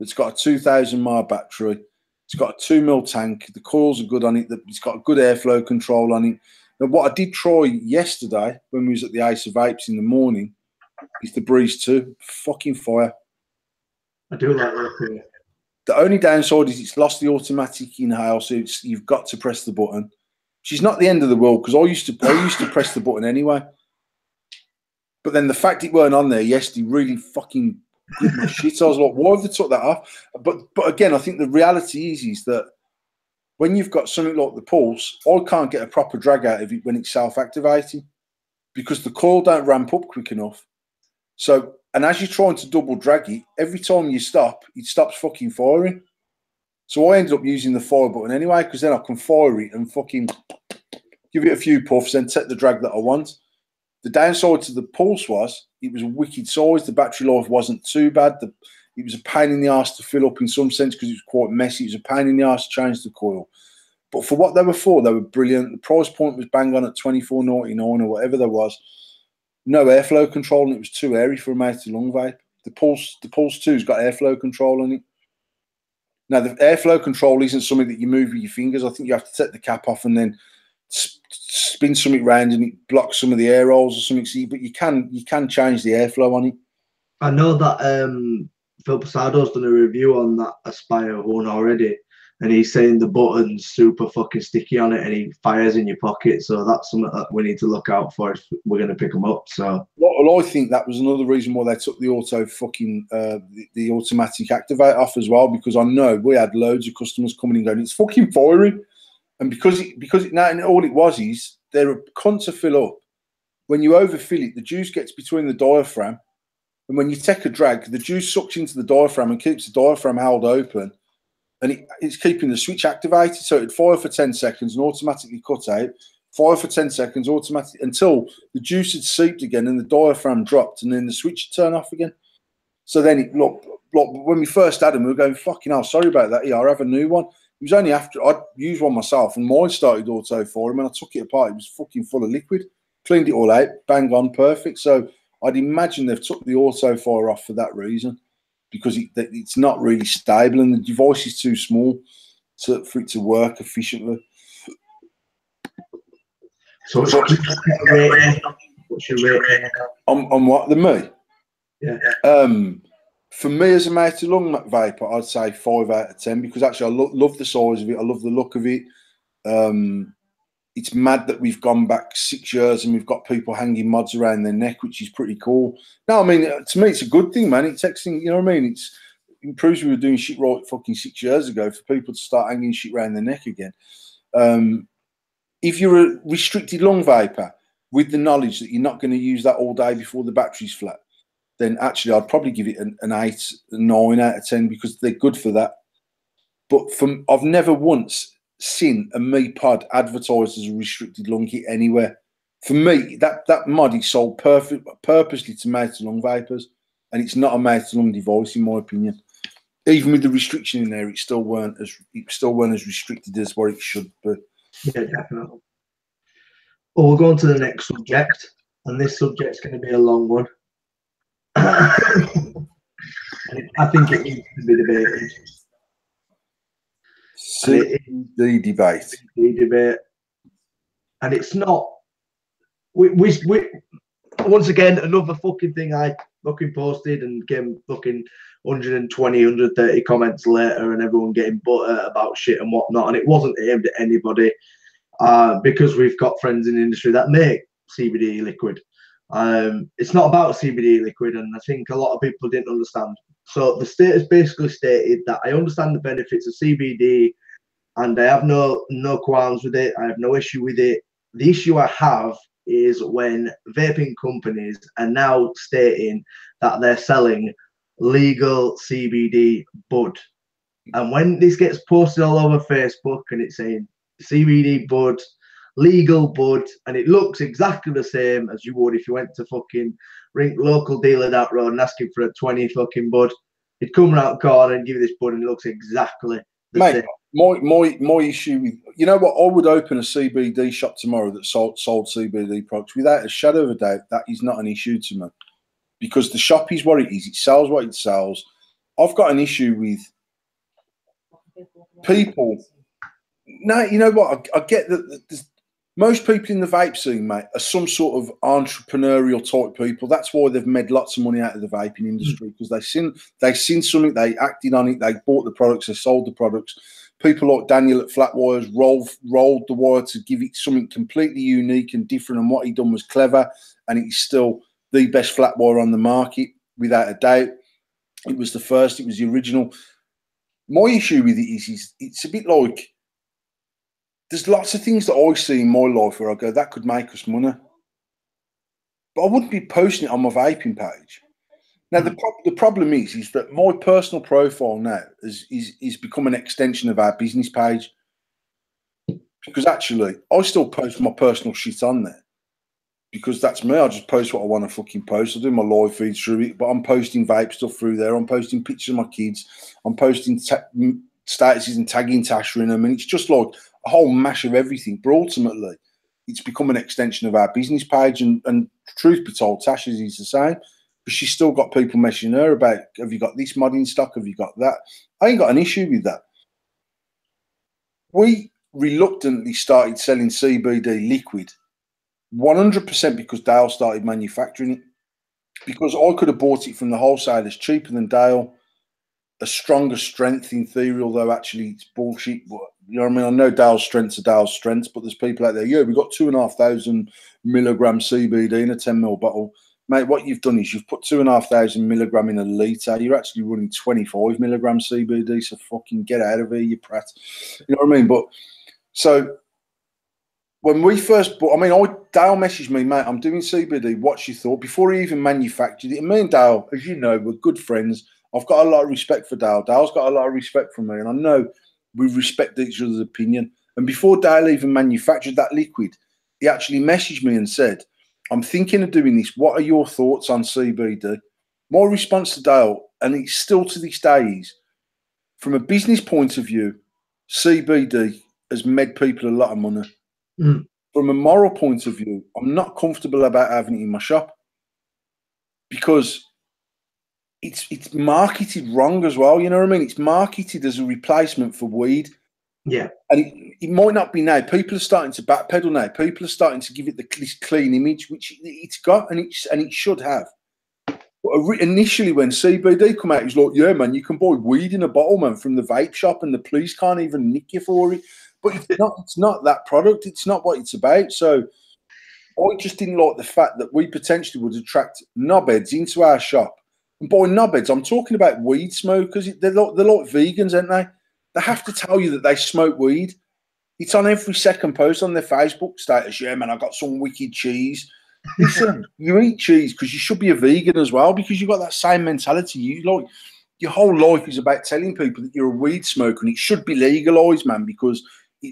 it's got a 2,000 mAh battery, it's got a 2 mil tank, the coils are good on it, it's got a good airflow control on it. Now, what I did try yesterday when we was at the Ace of Vapes in the morning is the Breeze 2. Fucking fire. I do like that. The only downside is it's lost the automatic inhale, so you've got to press the button. Which is not the end of the world because I used to press the button anyway. But then the fact it weren't on there yesterday really fucking gripped my shit. I was like, why have they took that off? But again, I think the reality is that when you've got something like the Pulse, I can't get a proper drag out of it when it's self-activating because the coil don't ramp up quick enough. So, and as you're trying to double drag it, every time you stop, it stops fucking firing. So I ended up using the fire button anyway because then I can fire it and fucking give it a few puffs and take the drag that I want. The downside to the Pulse was it was a wicked size. The battery life wasn't too bad. It was a pain in the arse to fill up in some sense because it was quite messy. It was a pain in the arse to change the coil. But for what they were for, they were brilliant. The price point was bang on at $24.99 or whatever there was. No airflow control, and it was too airy for a matey lung vape. The Pulse 2's got airflow control on it. Now, the airflow control isn't something that you move with your fingers. I think you have to take the cap off and then spin something round and it blocks some of the air holes or something. But you can change the airflow on it. I know that Phil Posado's done a review on that Aspire one already, and he's saying the button's super fucking sticky on it and he fires in your pocket. So that's something that we need to look out for if we're going to pick them up. So, well, I think that was another reason why they took the the automatic activate off as well, because I know we had loads of customers coming and going, it's fucking firing. And because now all it was is they're a cunt to fill up. When you overfill it, the juice gets between the diaphragm, and when you take a drag, the juice sucks into the diaphragm and keeps the diaphragm held open, and it's keeping the switch activated. So it'd fire for 10 seconds and automatically cut out, fire for 10 seconds, automatically, until the juice had seeped again and the diaphragm dropped, and then the switch would turn off again. So then when we first had them, we were going, fucking hell, sorry about that. Yeah, I'll have a new one. It was only after I'd used one myself and mine started auto for him, and I took it apart. It was fucking full of liquid. Cleaned it all out, bang on, perfect. So I'd imagine they've took the auto fire off for that reason, because it's not really stable and the device is too small for it to work efficiently. So what's your rating? On what? The me? Yeah. For me as a matey lung vapor, I'd say 5 out of 10 because actually I love the size of it. I love the look of it. It's mad that we've gone back 6 years and we've got people hanging mods around their neck, which is pretty cool. No, I mean, to me, it's a good thing, man. It takes things, you know what I mean? It improves we were doing shit right fucking 6 years ago for people to start hanging shit around their neck again. If you're a restricted lung vapor with the knowledge that you're not going to use that all day before the battery's flat, then actually I'd probably give it an 8, 9 out of 10 because they're good for that. But I've never once seen a me pod advertised as a restricted lung kit anywhere. For me, that mod is sold purposely to mouth to lung vapors, and it's not a mouth to lung device, in my opinion. Even with the restriction in there, it still weren't as restricted as what it should be. Yeah, definitely. Well, we'll go on to the next subject, and this subject's going to be a long one. And I think it needs to be debated. The debate. The debate. And it's not. We once again, another fucking thing I fucking posted and came fucking 120, 130 comments later, and everyone getting butter about shit and whatnot. And it wasn't aimed at anybody, because we've got friends in the industry that make CBD liquid. It's not about CBD liquid, and I think a lot of people didn't understand. So the status basically stated that I understand the benefits of CBD, and I have no qualms with it. I have no issue with it. The issue I have is when vaping companies are now stating that they're selling legal CBD bud. And when this gets posted all over Facebook and it's saying CBD bud, legal bud, and it looks exactly the same as you would if you went to fucking local dealer that road and ask him for a 20 fucking bud, he'd come around the corner and give you this bud and it looks exactly the same. My issue with, you know what, I would open a CBD shop tomorrow that sold CBD products without a shadow of a doubt. That is not an issue to me, because the shop is what it is. It sells what it sells. I've got an issue with people. No, you know what, I get that most people in the vape scene, mate, are some sort of entrepreneurial type people. That's why they've made lots of money out of the vaping industry, because they seen something, they acted on it, they bought the products, they sold the products. People like Daniel at Flatwires rolled the wire to give it something completely unique and different, and what he done was clever, and it's still the best flat wire on the market, without a doubt. It was the first, it was the original. My issue with it is it's a bit like, there's lots of things that I see in my life where I go, that could make us money, but I wouldn't be posting it on my vaping page. Now, the problem is that my personal profile now is become an extension of our business page, because actually I still post my personal shit on there, because that's me. I just post what I want to fucking post. I do my live feeds through it, but I'm posting vape stuff through there. I'm posting pictures of my kids. I'm posting statuses and tagging Tasha in them, and it's just like a whole mash of everything. But ultimately, it's become an extension of our business page, and truth be told, Tasha's is the same. But she's still got people messaging her about, have you got this mod in stock? Have you got that? I ain't got an issue with that. We reluctantly started selling CBD liquid 100% because Dale started manufacturing it. Because I could have bought it from the wholesalers cheaper than Dale, a stronger strength in theory, although actually it's bullshit. But you know what I mean? I know Dale's strengths are Dale's strengths, but there's people out there, yeah, we've got 2,500 milligram CBD in a 10ml bottle. Mate, what you've done is you've put 2,500 milligram in a litre. You're actually running 25 milligram CBD, so fucking get out of here, you prat. You know what I mean? But so when we first bought, Dale messaged me, mate, I'm doing CBD. What's your thought? Before he even manufactured it. And me and Dale, as you know, we're good friends. I've got a lot of respect for Dale. Dale's got a lot of respect for me, and I know we respect each other's opinion. And before Dale even manufactured that liquid, he actually messaged me and said, I'm thinking of doing this. What are your thoughts on CBD? My response to Dale, and it's still to this day, is from a business point of view, CBD has made people a lot of money. From a moral point of view, I'm not comfortable about having it in my shop, because it's marketed wrong as well. You know what I mean? It's marketed as a replacement for weed. Yeah. And it might not be now. People are starting to backpedal now. People are starting to give it this clean image, which it's got, and it should have. But initially, when CBD come out, it's like, yeah, man, you can buy weed in a bottle, man, from the vape shop, and the police can't even nick you for it. But it's not that product. It's not what it's about. So I just didn't like the fact that we potentially would attract knobheads into our shop. And by knobheads, I'm talking about weed smokers. They're like vegans, aren't they? They have to tell you that they smoke weed. It's on every second post on their Facebook status. Yeah, man, I got some wicked cheese. Listen, you eat cheese because you should be a vegan as well, because you've got that same mentality. your whole life is about telling people that you're a weed smoker and it should be legalized, man, because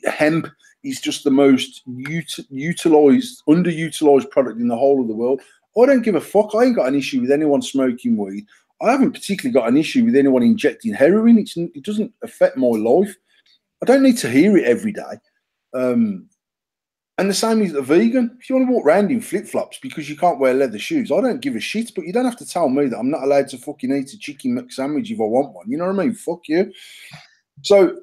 hemp is just the most underutilized product in the whole of the world. I don't give a fuck. I ain't got an issue with anyone smoking weed. I haven't particularly got an issue with anyone injecting heroin. It doesn't affect my life. I don't need to hear it every day. And the same is a vegan. If you want to walk around in flip-flops because you can't wear leather shoes, I don't give a shit, but you don't have to tell me that I'm not allowed to fucking eat a chicken McSandwich if I want one. You know what I mean? Fuck you. So,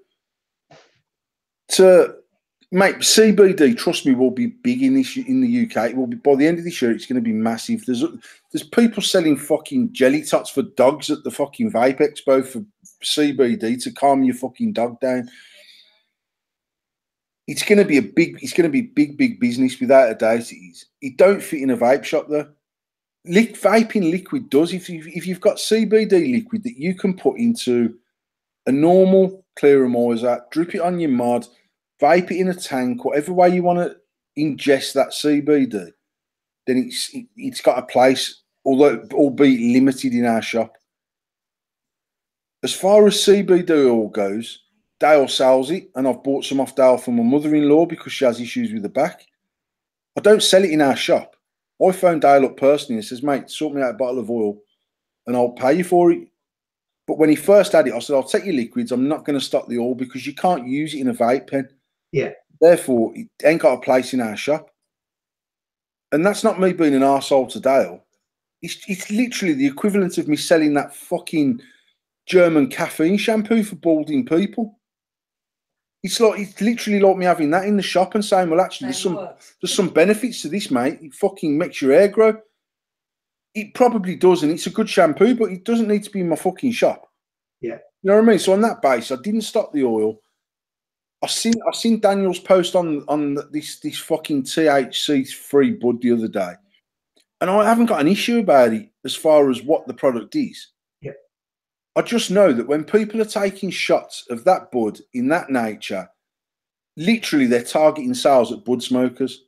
mate, CBD, trust me, will be big in the UK. It will be, by the end of this year, it's going to be massive. There's people selling fucking jelly tots for dogs at the fucking Vape Expo for CBD to calm your fucking dog down. It's going to be big business without a doubt. It is. It don't fit in a vape shop though. Vaping liquid does. If you've got CBD liquid that you can put into a normal clearomizer, drip it on your mod, vape it in a tank, whatever way you want to ingest that CBD, then it's got a place, although albeit limited in our shop. As far as CBD oil goes, Dale sells it, and I've bought some off Dale for my mother-in-law because she has issues with the back. I don't sell it in our shop. I phoned Dale up personally and says, mate, sort me out a bottle of oil and I'll pay you for it. But when he first had it, I said, I'll take your liquids. I'm not going to stock the oil because you can't use it in a vape pen. Yeah. Therefore, it ain't got a place in our shop. And that's not me being an arsehole to Dale. It's literally the equivalent of me selling that fucking German caffeine shampoo for balding people. It's literally like me having that in the shop and saying, well, actually, there's some benefits to this, mate. It fucking makes your hair grow. It probably does, and it's a good shampoo, but it doesn't need to be in my fucking shop. Yeah. You know what I mean? So on that base, I didn't stock the oil. I seen Daniel's post on this fucking THC-free bud the other day, and I haven't got an issue about it as far as what the product is. Yeah. I just know that when people are taking shots of that bud in that nature, literally they're targeting sales at bud smokers.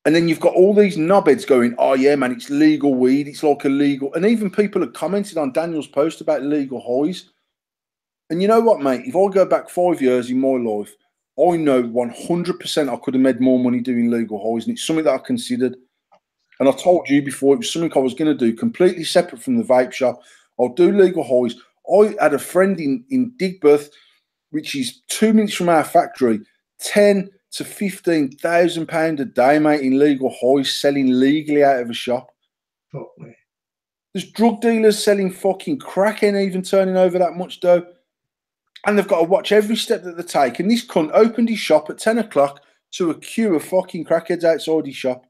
And then you've got all these knobheads going, oh yeah, man, it's legal weed. It's like illegal. And even people have commented on Daniel's post about legal highs. And you know what, mate? If I go back 5 years in my life, I know 100% I could have made more money doing legal highs. And it's something that I considered. And I told you before, it was something I was going to do completely separate from the vape shop. I'll do legal highs. I had a friend in Digbeth, which is 2 minutes from our factory, 10 to £15,000 a day, mate, in legal highs, selling legally out of a shop. Fuck me. There's drug dealers selling fucking crack and even turning over that much dough. And they've got to watch every step that they take. And this cunt opened his shop at 10 o'clock to a queue of fucking crackheads outside his shop.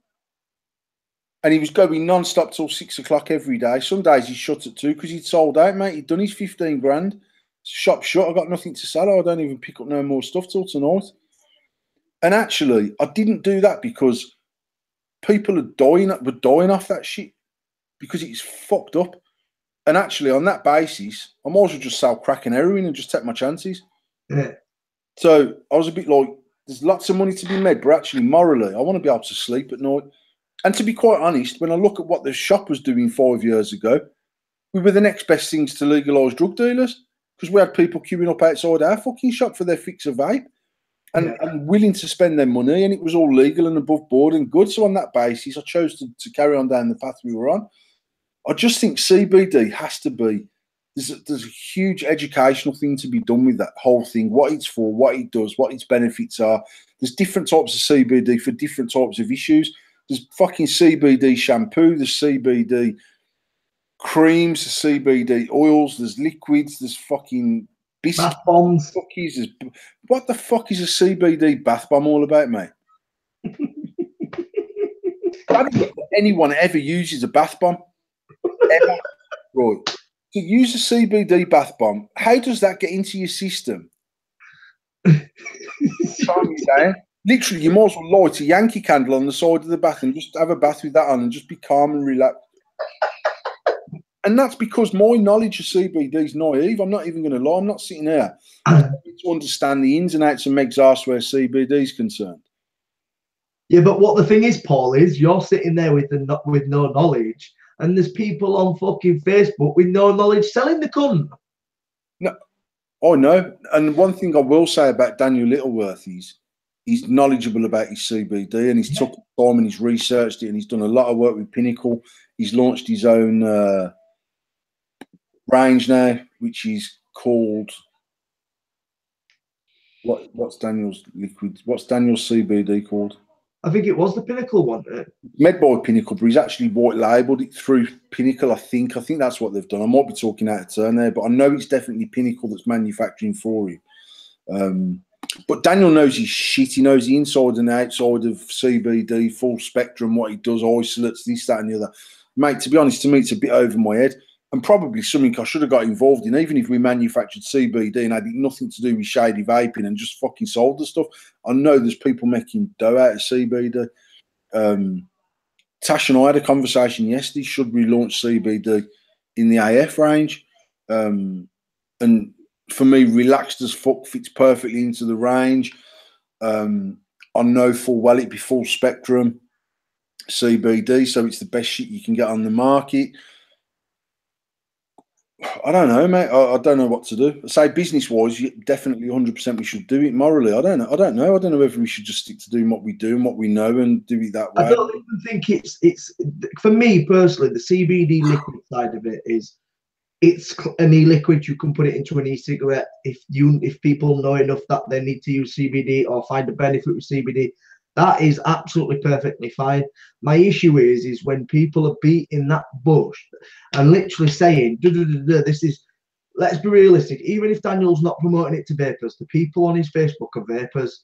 And he was going non-stop till 6 o'clock every day. Some days he shut at 2 because he'd sold out, mate. He'd done his 15 grand. Shop shut. I got nothing to sell. I don't even pick up no more stuff till tonight. And actually, I didn't do that because people were dying off that shit because it's fucked up. And actually, on that basis, I might as well just sell crack and heroin and just take my chances. Yeah. So I was a bit like, there's lots of money to be made, but actually, morally, I want to be able to sleep at night. And to be quite honest, when I look at what the shop was doing 5 years ago, we were the next best things to legalise drug dealers because we had people queuing up outside our fucking shop for their fix of vape and willing to spend their money, and it was all legal and above board and good. So on that basis, I chose to carry on down the path we were on. I just think CBD has to be, there's a huge educational thing to be done with that whole thing, what it's for, what it does, what its benefits are. There's different types of CBD for different types of issues. There's fucking CBD shampoo, there's CBD creams, there's CBD oils, there's liquids, there's fucking biscuits, bath bombs. Cookies. What the fuck is a CBD bath bomb all about, mate? I don't think anyone ever uses a bath bomb. Ever. Right. To use a CBD bath bomb, how does that get into your system? Calm you down. Literally, you might as well light a Yankee candle on the side of the bath and just have a bath with that on and just be calm and relaxed. And that's because my knowledge of CBD is naive. I'm not even going to lie. I'm not sitting here to understand the ins and outs of Meg's arse where CBD is concerned. Yeah, but what the thing is, Paul, is you're sitting there with no knowledge, and there's people on fucking Facebook with no knowledge selling the cunt. No, I know. And one thing I will say about Daniel Littleworth is he's knowledgeable about his CBD, and he's took time and he's researched it, and he's done a lot of work with Pinnacle. He's launched his own range now, which is called what's Daniel's liquid? What's Daniel's CBD called? I think it was the Pinnacle one. Made by Pinnacle, but he's actually white labelled it through Pinnacle. I think that's what they've done. I might be talking out of turn there, but I know it's definitely Pinnacle that's manufacturing for him. But Daniel knows his shit. He knows the inside and outside of CBD, full spectrum, what he does, isolates, this, that, and the other. Mate, to be honest, to me, it's a bit over my head. And probably something I should have got involved in, even if we manufactured CBD and had nothing to do with shady vaping and just fucking sold the stuff. I know there's people making dough out of CBD. Tash and I had a conversation yesterday. Should we launch CBD in the AF range? And for me, relaxed as fuck fits perfectly into the range. I know full well it'd be full spectrum CBD, so it's the best shit you can get on the market. I don't know, mate. I don't know what to do. Say business-wise, definitely 100% we should do it. Morally, I don't know. I don't know whether we should just stick to doing what we do and what we know and do it that way. I don't even think it's for me personally. The CBD liquid side of it is it's an e-liquid. You can put it into an e-cigarette if people know enough that they need to use CBD or find a benefit with CBD. That is absolutely perfectly fine. My issue is when people are beating that bush and literally saying, this is, let's be realistic, even if Daniel's not promoting it to vapors, the people on his Facebook are vapors.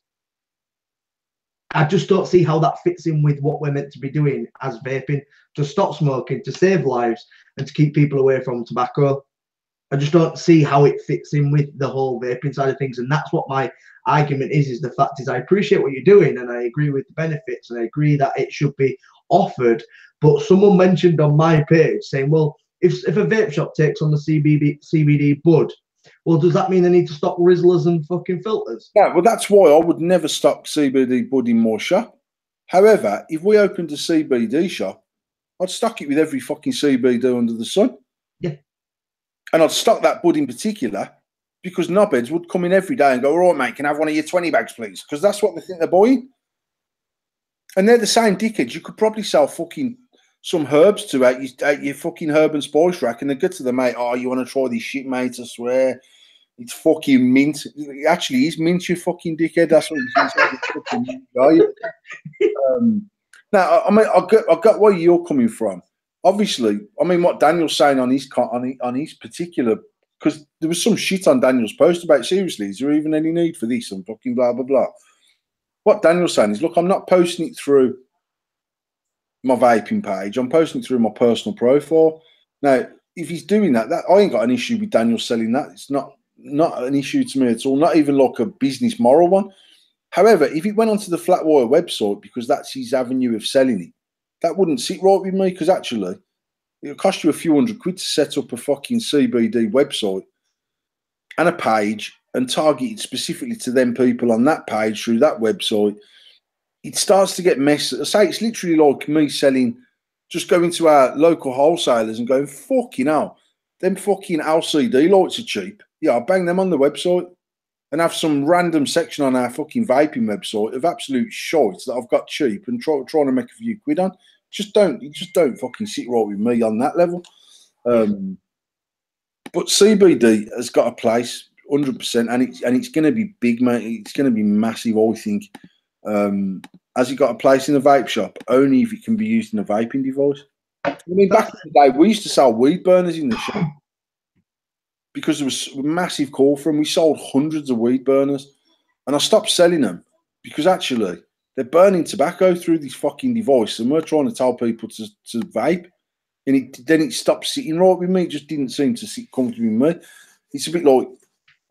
I just don't see how that fits in with what we're meant to be doing as vaping, to stop smoking, to save lives, and to keep people away from tobacco. I just don't see how it fits in with the whole vaping side of things. And that's what my argument is the fact is I appreciate what you're doing and I agree with the benefits and I agree that it should be offered. But someone mentioned on my page saying, well, if a vape shop takes on the CBD bud, well, does that mean they need to stop Rizzlers and fucking filters? Yeah, well, that's why I would never stock CBD bud in my shop. However, if we opened a CBD shop, I'd stock it with every fucking CBD under the sun. Yeah. And I'd stock that bud in particular because knobheads would come in every day and go, all right, mate, can I have one of your 20 bags, please? Because that's what they think they're buying. And they're the same dickheads. You could probably sell fucking some herbs to out your fucking herb and spice rack and they get to the mate, oh, you want to try this shit, mate? I swear. It's fucking mint. It actually is mint, you fucking dickhead. That's what it is. Now, I mean, I got where you're coming from. Obviously, I mean, what Daniel's saying on his particular, because there was some shit on Daniel's post about, seriously, is there even any need for this and fucking blah, blah, blah. What Daniel's saying is, look, I'm not posting it through my vaping page. I'm posting it through my personal profile. Now, if he's doing that, I ain't got an issue with Daniel selling that. It's not an issue to me at all, not even like a business moral one. However, if it went onto the Flatwire website because that's his avenue of selling it, that wouldn't sit right with me because actually it'll cost you a few £100 to set up a fucking CBD website and a page and target it specifically to them people on that page through that website. It starts to get messy. I say it's literally like me selling, just going to our local wholesalers and going, fucking hell, them fucking LCD lights are cheap. Yeah, I'll bang them on the website and have some random section on our fucking vaping website of absolute shite that I've got cheap and trying to make a few quid on. Just don't fucking sit right with me on that level. But CBD has got a place, 100%, and it's going to be big, mate. It's going to be massive, I think. Has it got a place in a vape shop? Only if it can be used in a vaping device. I mean, back in the day, we used to sell weed burners in the shop because there was a massive call for them. We sold hundreds of weed burners, and I stopped selling them because actually they're burning tobacco through this fucking device, and we're trying to tell people to vape, and then it stopped sitting right with me. It just didn't seem to sit comfortably with me. It's a bit like,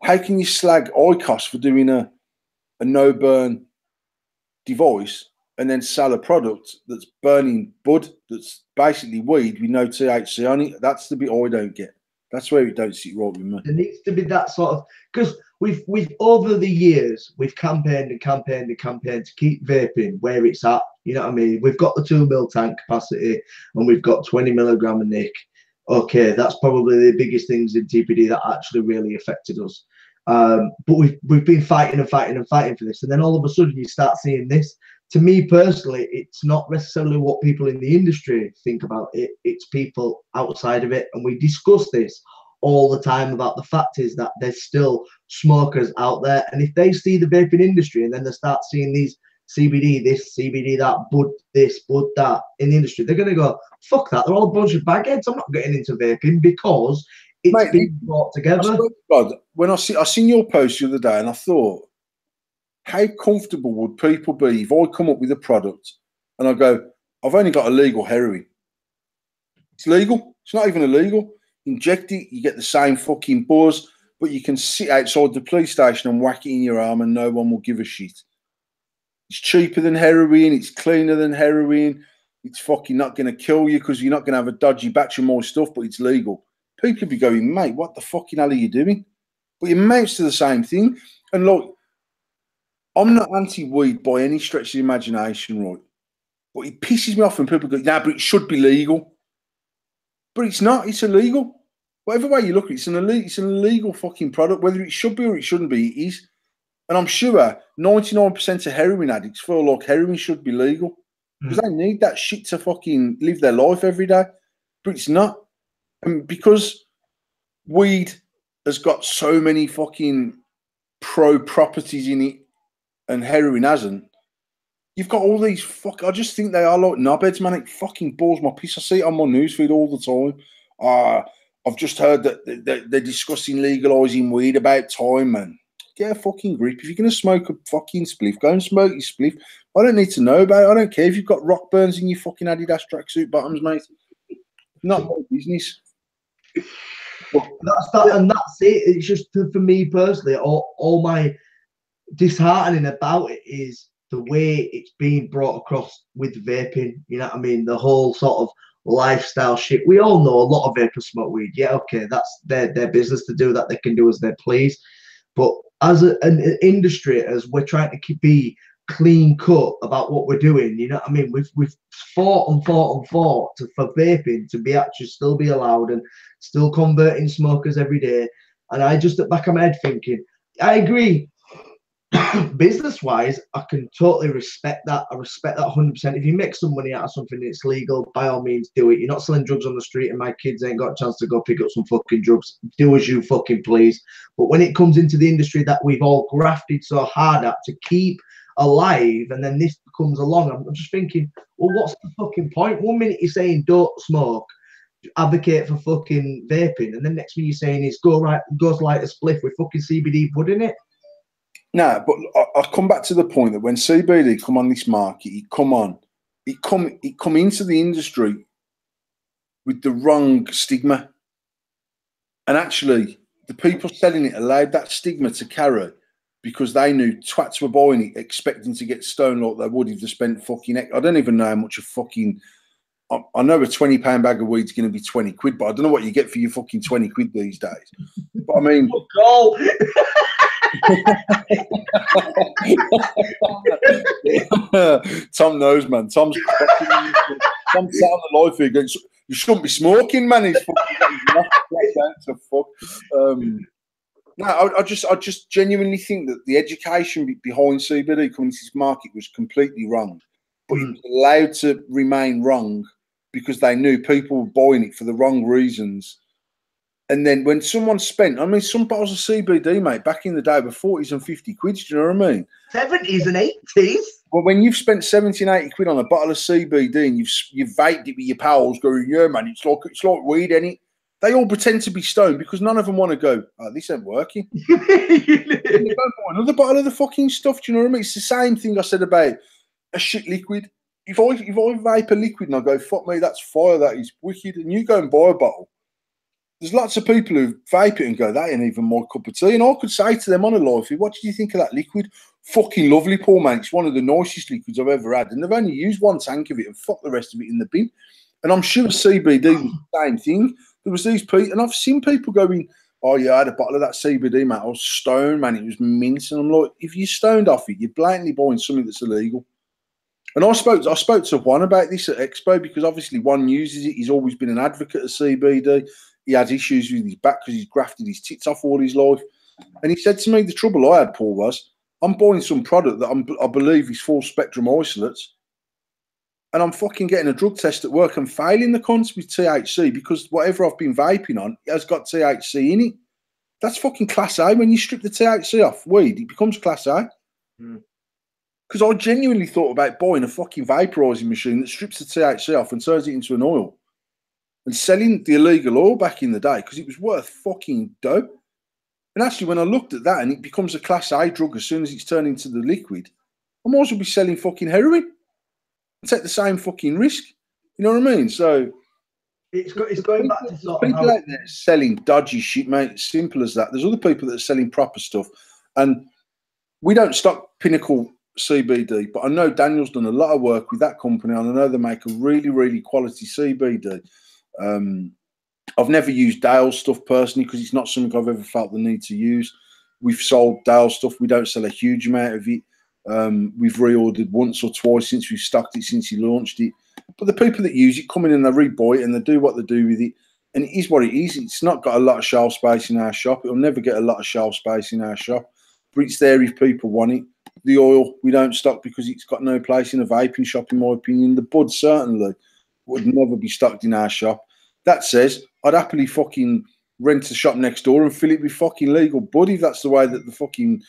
how can you slag ICOS for doing a no-burn device and then sell a product that's burning bud, that's basically weed with no THC on it? That's the bit I don't get. That's where it don't sit right with me. There needs to be that sort of, because we've over the years we've campaigned to keep vaping where it's at. You know what I mean? We've got the 2 mil tank capacity and we've got 20 milligram of nic. Okay, that's probably the biggest things in TPD that actually really affected us. But we've been fighting for this, and then all of a sudden you start seeing this. To me personally, it's not necessarily what people in the industry think about it. It's people outside of it, and we discuss this all the time about the fact is that there's still smokers out there, and if they see the vaping industry and then they start seeing these CBD this, CBD that, bud this, bud that in the industry, they're going to go, fuck that, they're all a bunch of bagheads. I'm not getting into vaping because it's been brought together. God, when I seen your post the other day, and I thought, how comfortable would people be if I come up with a product and I go, I've only got illegal heroin. It's legal. It's not even illegal. Inject it, you get the same fucking buzz, but you can sit outside the police station and whack it in your arm and no one will give a shit. It's cheaper than heroin. It's cleaner than heroin. It's fucking not going to kill you because you're not going to have a dodgy batch of more stuff, but it's legal. People be going, mate, what the fucking hell are you doing? But it amounts to the same thing. And look, I'm not anti-weed by any stretch of the imagination, right? But it pisses me off when people go, nah, but it should be legal. But it's not. It's illegal. Whatever way you look at it, it's an illegal fucking product. Whether it should be or it shouldn't be, it is. And I'm sure 99% of heroin addicts feel like heroin should be legal because they need that shit to fucking live their life every day. But it's not. And because weed has got so many fucking pro properties in it and heroin hasn't, you've got all these I just think they are like knobheads, man. It fucking bores my piss. I see it on my newsfeed all the time. I've just heard that they're discussing legalising weed about time, man. Get a fucking grip. If you're going to smoke a fucking spliff, go and smoke your spliff. I don't need to know about it. I don't care if you've got rock burns in your fucking Adidas tracksuit bottoms, mate. Not my business. That's it. It's just for me personally, all my disheartening about it is the way it's being brought across with vaping. You know what I mean? The whole sort of lifestyle shit. We all know a lot of vapors smoke weed. Yeah, okay, that's their business to do that. They can do as they please. But as an industry, as we're trying to be clean cut about what we're doing, you know what I mean? We've fought for vaping to be actually still be allowed and still converting smokers every day. And I just at the back of my head thinking, I agree. Business wise, I can totally respect that. I respect that 100%. If you make some money out of something that's legal, by all means do it. You're not selling drugs on the street and my kids ain't got a chance to go pick up some fucking drugs. Do as you fucking please. But when it comes into the industry that we've all grafted so hard at to keep alive, and then this comes along, I'm just thinking, well, what's the fucking point? One minute you're saying don't smoke, advocate for fucking vaping, and then next thing you're saying is go light a spliff with fucking CBD bud in it. Nah, but I come back to the point that when CBD come on this market, it come into the industry with the wrong stigma. And actually, the people selling it allowed that stigma to carry because they knew twats were buying it expecting to get stoned like they would if they spent fucking... I don't even know how much a fucking... I know a £20 bag of weed's going to be 20 quid, but I don't know what you get for your fucking 20 quid these days. But I mean... Tom knows, man. Tom's sat on the live here going, you shouldn't be smoking, man. He's fucking no, I just genuinely think that the education behind CBD coming to this market was completely wrong. But it was allowed to remain wrong because they knew people were buying it for the wrong reasons. And then when someone spent, I mean, some bottles of CBD, mate, back in the day were 40s and 50 quid, do you know what I mean? 70s and 80s? Well, when you've spent 70 and 80 quid on a bottle of CBD and you've vaped it with your pals going, yeah, man, it's like weed, ain't it? They all pretend to be stoned because none of them want to go, oh, this ain't working. They go buy another bottle of the fucking stuff, do you know what I mean? It's the same thing I said about a shit liquid. If I vape a liquid and I go, fuck me, that's fire, that is wicked, and you go and buy a bottle, there's lots of people who vape it and go, that ain't even my cup of tea. And I could say to them on a live feed, what did you think of that liquid? Fucking lovely, Paul, mate. It's one of the nicest liquids I've ever had. And they've only used one tank of it and fuck the rest of it in the bin. And I'm sure CBD was the same thing. there was these people, and I've seen people going, "Oh yeah, I had a bottle of that CBD, man. I was stoned, man. It was mint." And I'm like, if you're stoned off it, you're blatantly buying something that's illegal. And I spoke to Juan about this at Expo, because obviously Juan uses it. He's always been an advocate of CBD. He had issues with his back because he's grafted his tits off all his life. And he said to me, the trouble I had, Paul, was I'm buying some product that I believe is full spectrum isolates, and I'm fucking getting a drug test at work and failing the cons with THC because whatever I've been vaping on has got THC in it. That's fucking class A. When you strip the THC off weed, it becomes class A. Because I genuinely thought about buying a fucking vaporizing machine that strips the THC off and turns it into an oil, and selling the illegal oil back in the day because it was worth fucking dough. And actually, when I looked at that and it becomes a class A drug as soon as it's turned into the liquid, I might as well be selling fucking heroin and take the same fucking risk. You know what I mean? So it's going back to sort of people out there selling dodgy shit, mate. It's simple as that. There's other people that are selling proper stuff, and we don't stock Pinnacle CBD, but I know Daniel's done a lot of work with that company, and I know they make a really, really quality CBD. I've never used Dale's stuff personally because it's not something I've ever felt the need to use. We've sold Dale's stuff. We don't sell a huge amount of it. We've reordered once or twice since we've stocked it, since he launched it. But the people that use it come in and they rebuy it and they do what they do with it. And it is what it is. It's not got a lot of shelf space in our shop. It'll never get a lot of shelf space in our shop. But it's there if people want it. The oil, we don't stock because it's got no place in a vaping shop, in my opinion. The bud certainly would never be stocked in our shop. That says, I'd happily fucking rent a shop next door and fill it with fucking legal bud if that's the way that the fucking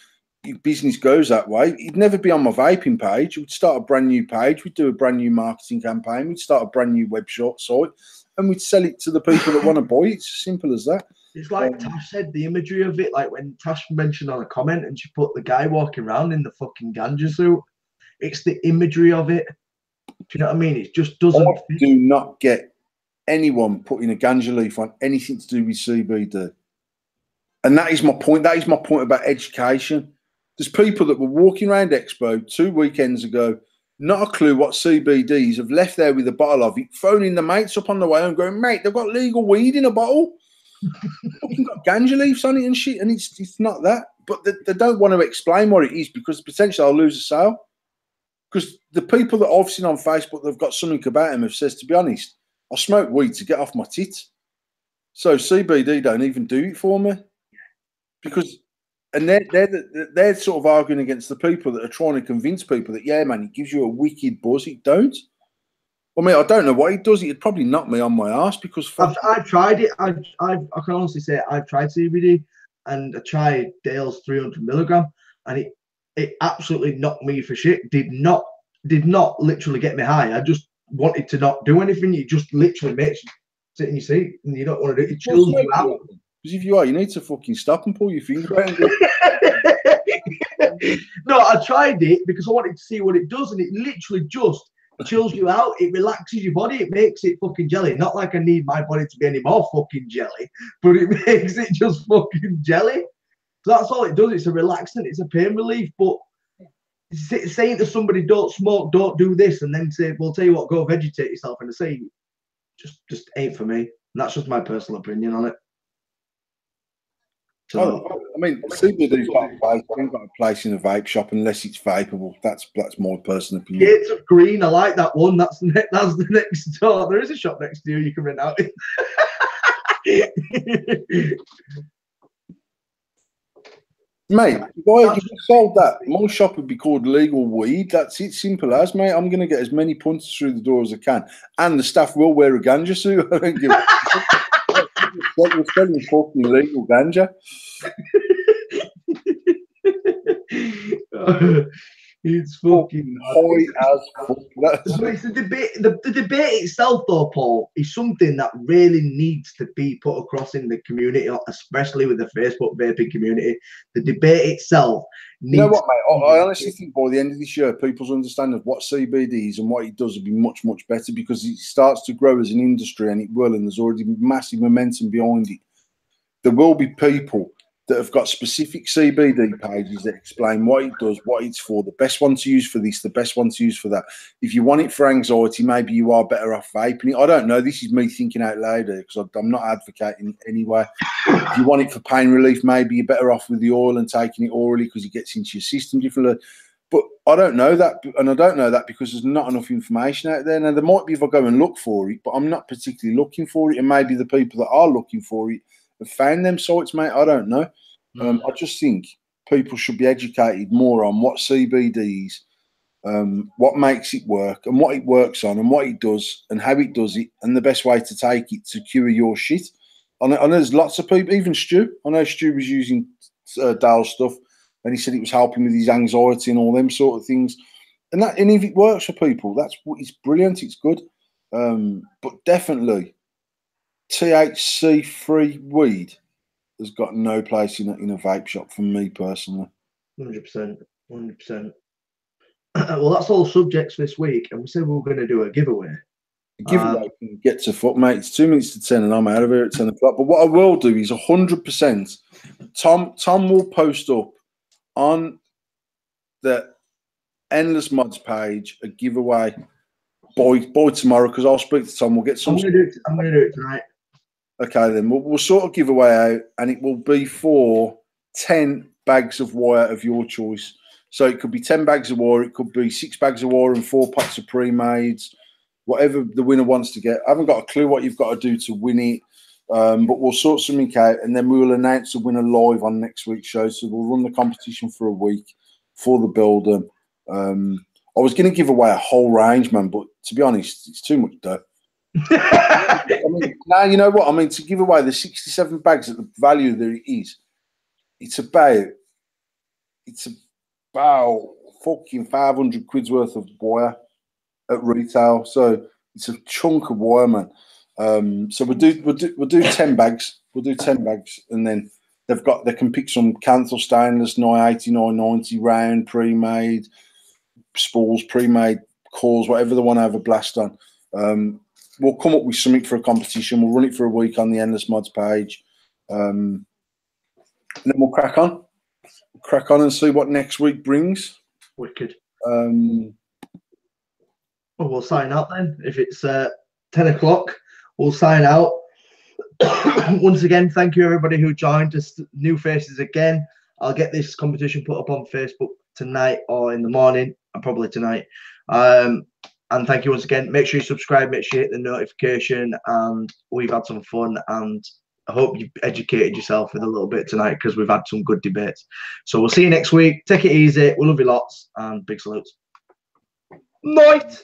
business goes that way. It'd never be on my vaping page. We'd start a brand new page. We'd do a brand new marketing campaign. We'd start a brand new website site and we'd sell it to the people that want to buy it. It's as simple as that. It's like Tash said, the imagery of it, like when Tash mentioned on a comment and she put the guy walking around in the fucking ganja suit. It's the imagery of it. Do you know what I mean? It just doesn't fit. Do not get anyone putting a ganja leaf on anything to do with CBD. And that is my point. That is my point about education. There's people that were walking around Expo 2 weekends ago, not a clue what CBD is, have left there with a bottle of it, phoning the mates up on the way and going, mate, they've got legal weed in a bottle. Fucking got ganja leaves on it and shit, and it's not that. But they don't want to explain what it is because potentially I'll lose a sale. Because the people that I've seen on Facebook that have got something about them have said, to be honest, I smoke weed to get off my tits. So CBD don't even do it for me. Because, and they're sort of arguing against the people that are trying to convince people that, yeah, man, it gives you a wicked buzz. It don't. I mean, I don't know what it does. It'd probably knock me on my ass because I've tried it. I can honestly say I've tried CBD and I tried Dale's 300 milligram, and it absolutely knocked me for shit. Did not literally get me high. I just wanted to not do anything. It just literally makes you sit in your seat and you don't want to do it. It chills you out. Because if you are, you need to fucking stop and pull your finger out. No, I tried it because I wanted to see what it does, and it literally just chills you out. It relaxes your body. It makes it fucking jelly. Not like I need my body to be any more fucking jelly, but it makes it just fucking jelly. So that's all it does. It's a relaxant. It's a pain relief. But saying to somebody, don't smoke, don't do this, and then say, well, tell you what, go vegetate yourself, and say, just ain't for me. And that's just my personal opinion on it. So, I mean, CBD's got a place. I ain't got a place in a vape shop unless it's vapeable. That's my personal opinion. Gates of Green, I like that one. That's the next door. There is a shop next to you can rent out. Mate, why if you sold that? My shop would be called Legal Weed. That's it, simple as, mate. I'm going to get as many punters through the door as I can, and the staff will wear a ganja suit. I don't give a we're selling fucking legal ganja. It's fucking high as fuck. It's the debate. The debate itself, though, Paul, is something that really needs to be put across in the community, especially with the Facebook vaping community. The debate itself needs. You know what, mate? I honestly think by the end of this year, people's understanding of what CBD is and what it does will be much, much better because it starts to grow as an industry, and it will, and there's already massive momentum behind it. There will be people that have got specific CBD pages that explain what it does, what it's for, the best one to use for this, the best one to use for that. If you want it for anxiety, maybe you are better off vaping it. I don't know. This is me thinking out loud here because I'm not advocating anyway. If you want it for pain relief, maybe you're better off with the oil and taking it orally because it gets into your system differently. But I don't know that, and I don't know that because there's not enough information out there. Now, there might be if I go and look for it, but I'm not particularly looking for it, and maybe the people that are looking for it have found them sites, mate. I don't know. I just think people should be educated more on what CBD is, what makes it work, and what it works on, and what it does, and how it does it, and the best way to take it to cure your shit. I know there's lots of people, even Stu. I know Stu was using Dale's stuff, and he said it was helping with his anxiety and all them sort of things. And if it works for people, it's brilliant. It's good. But definitely, THC-free weed has got no place in a vape shop for me personally. 100%. 100%. Well, that's all subjects this week, and we said we were going to do a giveaway. Giveaway can get to foot, mate. It's 2 minutes to 10, and I'm out of here at 10 o'clock. But what I will do is 100%. Tom will post up on the Endless Mods page a giveaway by tomorrow because I'll speak to Tom. We'll get some. I'm going to do it tonight. Okay, then we'll sort of give away out, and it will be for 10 bags of wire of your choice. So it could be 10 bags of wire, it could be 6 bags of wire and 4 pots of pre-mades, whatever the winner wants to get. I haven't got a clue what you've got to do to win it, but we'll sort something out, and then we will announce the winner live on next week's show. So we'll run the competition for a week for the builder. I was going to give away a whole range, man, but to be honest, it's too much dough. I mean, now you know what I mean. To give away the 67 bags at the value that it is, it's about fucking 500 quid's worth of wire at retail. So it's a chunk of wire, man. So we'll do 10 bags. We'll do 10 bags, and then they can pick some Canthal stainless 980, 990 round pre-made spools, pre-made cores, whatever they want to have a blast on. We'll come up with something for a competition. We'll run it for a week on the Endless Mods page. And then we'll crack on. And see what next week brings. Wicked. Well, we'll sign out then. If it's 10 o'clock, we'll sign out. Once again, thank you everybody who joined us. New faces again. I'll get this competition put up on Facebook tonight or in the morning, and probably tonight. And thank you once again. Make sure you subscribe, make sure you hit the notification, and we've had some fun, and I hope you've educated yourself with a little bit tonight because we've had some good debates. So we'll see you next week. Take it easy. We love you lots, and big salutes. Night.